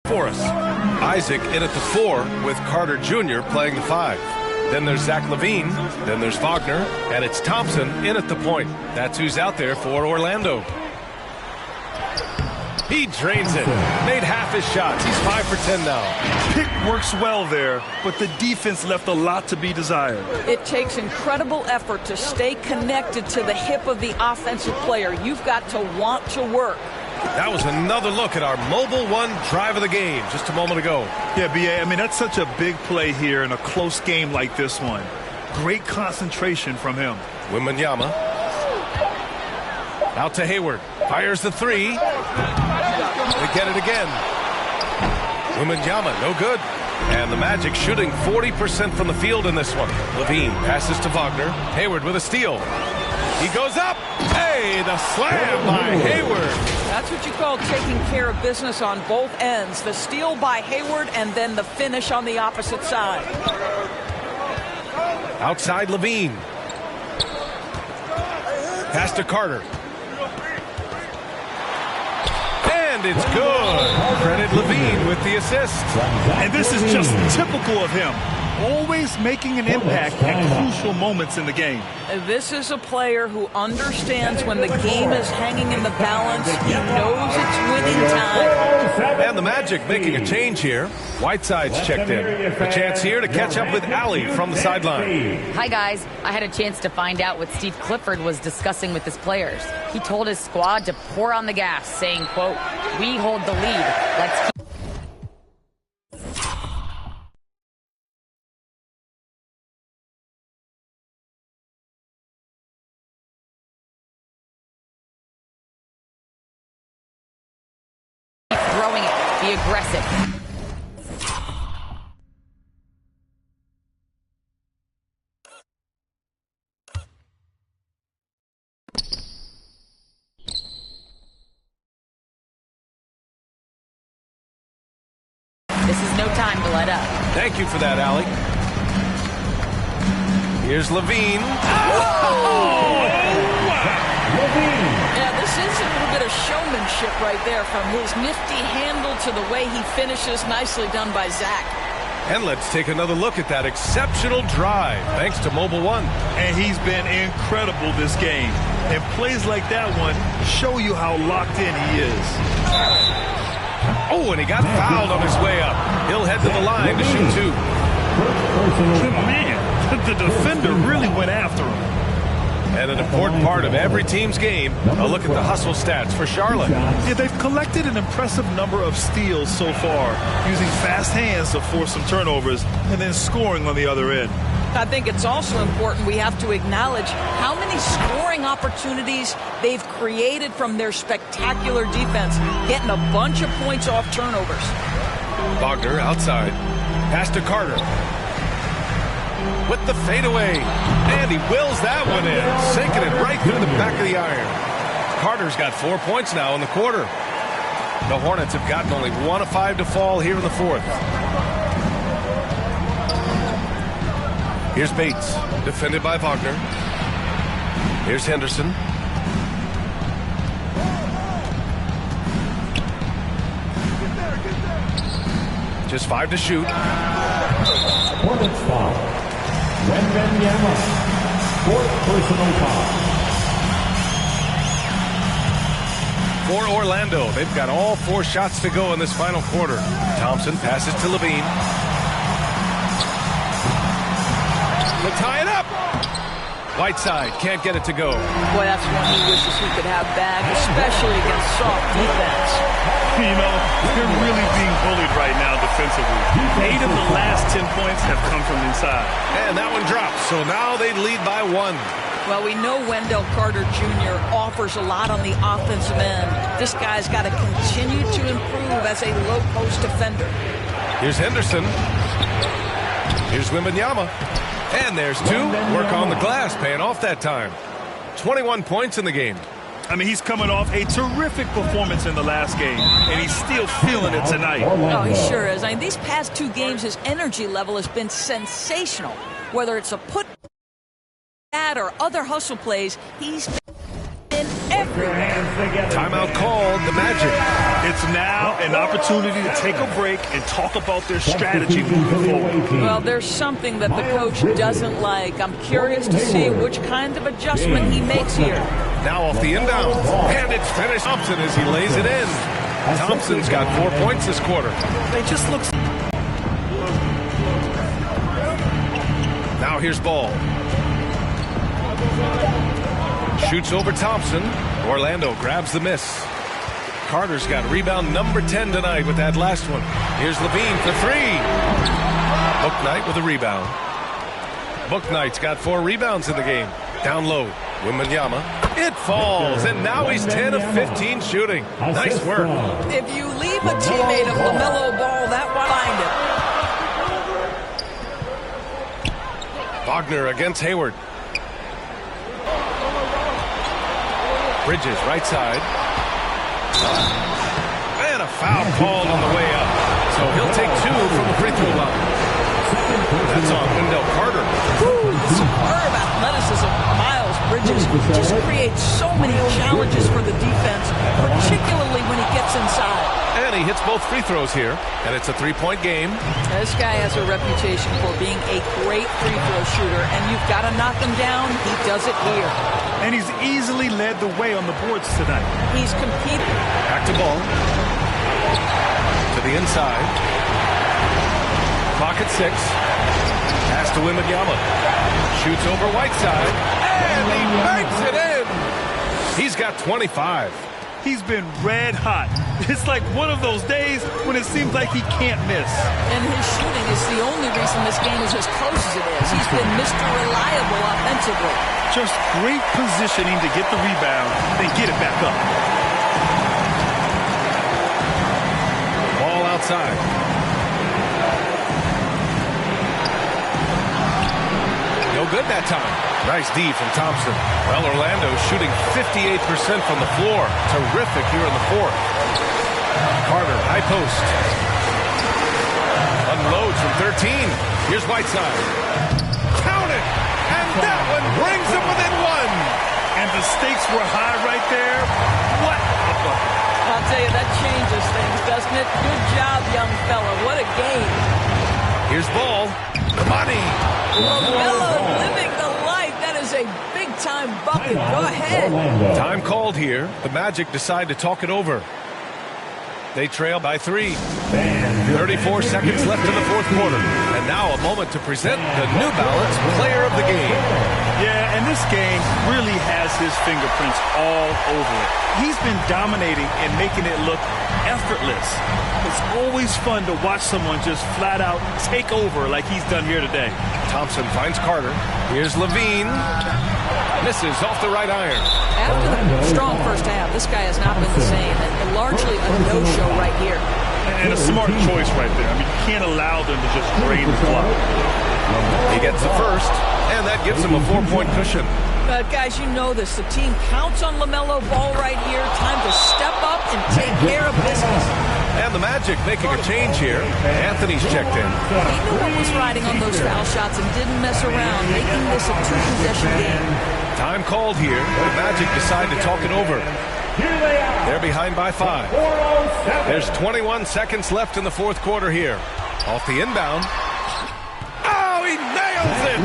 For us. Isaac in at the 4 with Carter Jr. playing the 5. Then there's Zach Levine. Then there's Wagner. And it's Thompson in at the point. That's who's out there for Orlando. He drains it. Made half his shots. He's 5 for 10 now. Pick works well there, but the defense left a lot to be desired. It takes incredible effort to stay connected to the hip of the offensive player. You've got to want to work. That was another look at our Mobile One drive of the game just a moment ago. Yeah, B.A., I mean, that's such a big play here in a close game like this one. Great concentration from him. Wembanyama. Out to Hayward. Fires the three. They get it again. Wembanyama, no good. And the Magic shooting 40% from the field in this one. Levine passes to Wagner. Hayward with a steal. He goes up. Hey, the slam by Hayward. That's what you call taking care of business on both ends. The steal by Hayward and then the finish on the opposite side. Outside Levine. Pass to Carter. And it's good. Credit Levine with the assist. And this is just typical of him. Always making an impact at crucial moments in the game. This is a player who understands when the game is hanging in the balance. He knows it's winning time. And the Magic making a change here. Whiteside's checked in. A chance here to catch up with Allie from the sideline. Hi, guys. I had a chance to find out what Steve Clifford was discussing with his players. He told his squad to pour on the gas, saying, quote, "We hold the lead. Let's keep..." Throwing it. Be aggressive. This is no time to let up. Thank you for that, Allie. Here's Levine. Yeah, this is a little bit of showmanship right there, from his nifty handle to the way he finishes. Nicely done by Zach. And let's take another look at that exceptional drive, thanks to Mobile One. And he's been incredible this game. And plays like that one show you how locked in he is. Oh, and he got fouled on his way up. He'll head to the line to shoot two. Man, the defender really went after him. And an important part of every team's game, a look at the hustle stats for Charlotte. Yeah, they've collected an impressive number of steals so far, using fast hands to force some turnovers and then scoring on the other end. I think it's also important we have to acknowledge how many scoring opportunities they've created from their spectacular defense, getting a bunch of points off turnovers. Wagner outside. Pass to Carter. With the fadeaway. And he wills that one in, sinking it right through the back of the iron. Carter's got 4 points now in the quarter. The Hornets have gotten only 1 of 5 to fall here in the fourth. Here's Bates, defended by Wagner. Here's Henderson. Just 5 to shoot. Hornets foul. Wembanyama. Fourth personal foul. For Orlando, they've got all 4 shots to go in this final quarter. Thompson passes to Levine. To tie it up. Whiteside can't get it to go. Boy, that's one he wishes he could have back, especially against soft defense. You know, they're really being bullied right now defensively. 8 of the last 10 points have come from inside. And that one drops, so now they lead by 1. Well, we know Wendell Carter Jr. offers a lot on the offensive end. This guy's got to continue to improve as a low-post defender. Here's Henderson. Here's Wembanyama. And there's 2. Work on the glass, paying off that time. 21 points in the game. I mean, he's coming off a terrific performance in the last game, and he's still feeling it tonight. Oh, he sure is. I mean, these past 2 games, his energy level has been sensational. Whether it's a put or other hustle plays, he's been everywhere. Timeout called, the Magic. It's now an opportunity to take a break and talk about their strategy moving forward. Well, there's something that the coach doesn't like. I'm curious to see which kind of adjustment he makes here. Now off the inbound, and it's finished. Thompson as he lays it in. Thompson's got 4 points this quarter. It just looks... Now here's Ball. Shoots over Thompson. Orlando grabs the miss. Carter's got rebound number 10 tonight with that last one. Here's Levine for three. Bouknight with a rebound. Bouknight's got 4 rebounds in the game. Down low, Wembanyama. It falls, and now he's 10 of 15 shooting. Nice work. If you leave a teammate of LaMelo Ball, that will find it. Wagner against Hayward. Bridges, right side. And a foul called on the way up. So he'll take 2 from the free throw line. That's on Wendell Carter. The superb athleticism of Miles Bridges just creates so many challenges for the defense, particularly when he gets inside. And he hits both free throws here, and it's a 3-point game. This guy has a reputation for being a great free throw shooter, and you've got to knock him down. He does it here. And he's easily led the way on the boards tonight. He's competing. Back to ball. To the inside. Clock at 6. Pass to Wembanyama. Shoots over Whiteside. And he banks it in. He's got 25. He's been red hot. It's like one of those days when it seems like he can't miss. And his shooting is the only reason this game is as close as it is. He's been Mr. Reliable offensively. Just great positioning to get the rebound, then get it back up. Ball outside. No good that time. Nice D from Thompson. Well, Orlando shooting 58% from the floor. Terrific here in the fourth. Carter, high post. Unloads from 13. Here's Whiteside. Count it! And that one brings him within 1. And the stakes were high right there. What a bucket. I'll tell you, that changes things, doesn't it? Good job, young fella. What a game. Here's Ball. Money. LaMelo living the life. That is a big-time bucket. Go ahead. Time called here. The Magic decide to talk it over. They trail by 3. 34 seconds left in the fourth quarter. And now a moment to present the New Balance Player of the Game. Yeah, and this game really has his fingerprints all over it. He's been dominating and making it look effortless. It's always fun to watch someone just flat out take over like he's done here today. Thompson finds Carter. Here's Levine. Misses off the right iron. After the strong first half, this guy has not been the same, and largely a no-show right here. And a smart choice right there. I mean, you can't allow them to just drain the clock. He gets the first, and that gives him a 4-point cushion. Guys, you know this. The team counts on LaMelo Ball right here. Time to step up and take care of business. And the Magic making a change here. Anthony's checked in. He knew what was riding on those foul shots and didn't mess around, making this a 2-possession game. Time called here. The Magic decide to talk it over. They're behind by 5. There's 21 seconds left in the fourth quarter here. Off the inbound. Oh, he nails it!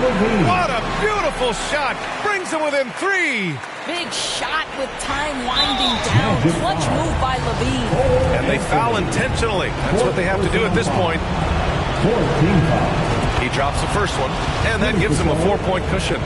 What a beautiful shot! Brings him within 3. Big shot with time winding down. Clutch move by Levine. And they foul intentionally. That's what they have to do at this point. He drops the first one, and that gives him a 4-point cushion.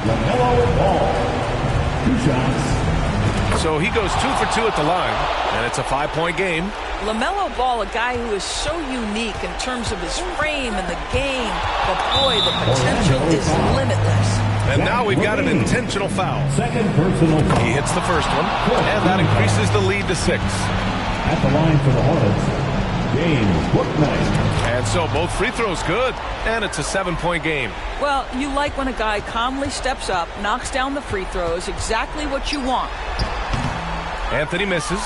2 shots. So he goes 2 for 2 at the line, and it's a 5-point game. LaMelo Ball, a guy who is so unique in terms of his frame and the game, but boy, the potential is limitless. And now we've got an intentional foul. Second personal foul. He hits the first one, and that increases the lead to 6. At the line for the Hornets, James Bouknight. And so both free throws good, and it's a 7-point game. Well, you like when a guy calmly steps up, knocks down the free throws, exactly what you want. Anthony misses.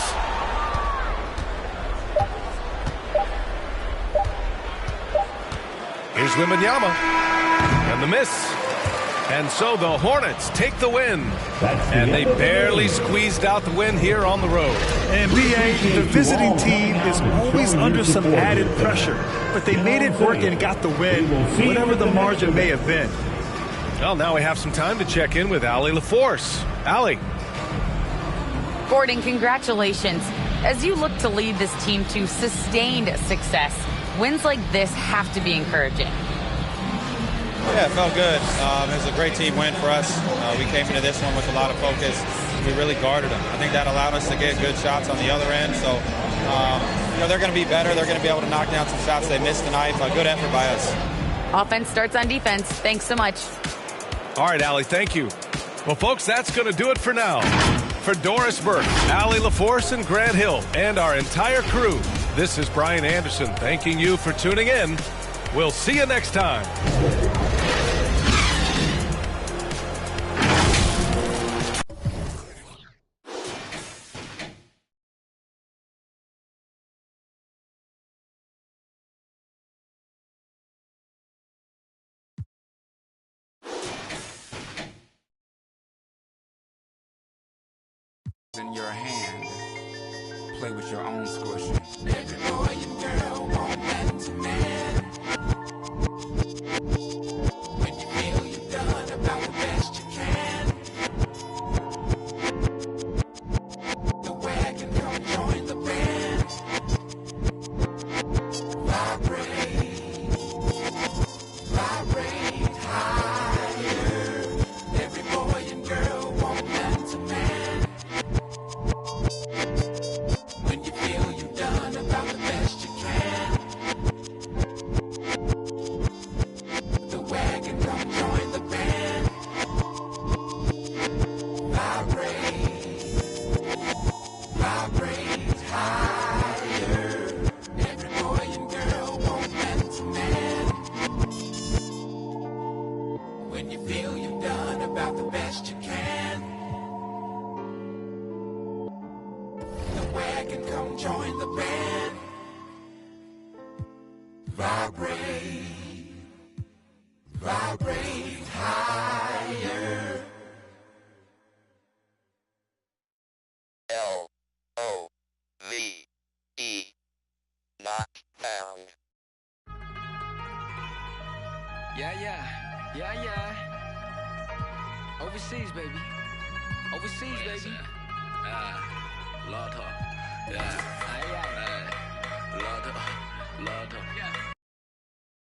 Here's Wembanyama. And the miss. And so the Hornets take the win. And they barely squeezed out the win here on the road. And BA, the visiting team is always under some added pressure. But they made it work and got the win, whatever the margin may have been. Well, now we have some time to check in with Allie LaForce. Allie. Gordon, congratulations. As you look to lead this team to sustained success, wins like this have to be encouraging. Yeah, it felt good. It was a great team win for us. We came into this one with a lot of focus. we really guarded them. I think that allowed us to get good shots on the other end. So, they're going to be better. They're going to be able to knock down some shots they missed tonight. A good effort by us. Offense starts on defense. Thanks so much. All right, Allie, thank you. Well, folks, that's going to do it for now. For Doris Burke, Allie LaForce, and Grant Hill, and our entire crew, this is Brian Anderson thanking you for tuning in. We'll see you next time. In your hand, play with your own squishy. Every boy and girl want man to man. When you feel you've done about the best you can, the wagon come join the band. Vibrate, vibrate higher. Every boy and girl want man to man. When you feel you've done about the best you can, the wagon come join the band. Vibrate, vibrate higher. Every boy and girl want man to man. When you feel you've done about the best you can, the wagon come join the band. Vibrate, vibrate higher. L-O-V-E, not found. Yeah. Overseas, baby. Overseas, baby. Lotto, yeah. Aye. Lotto,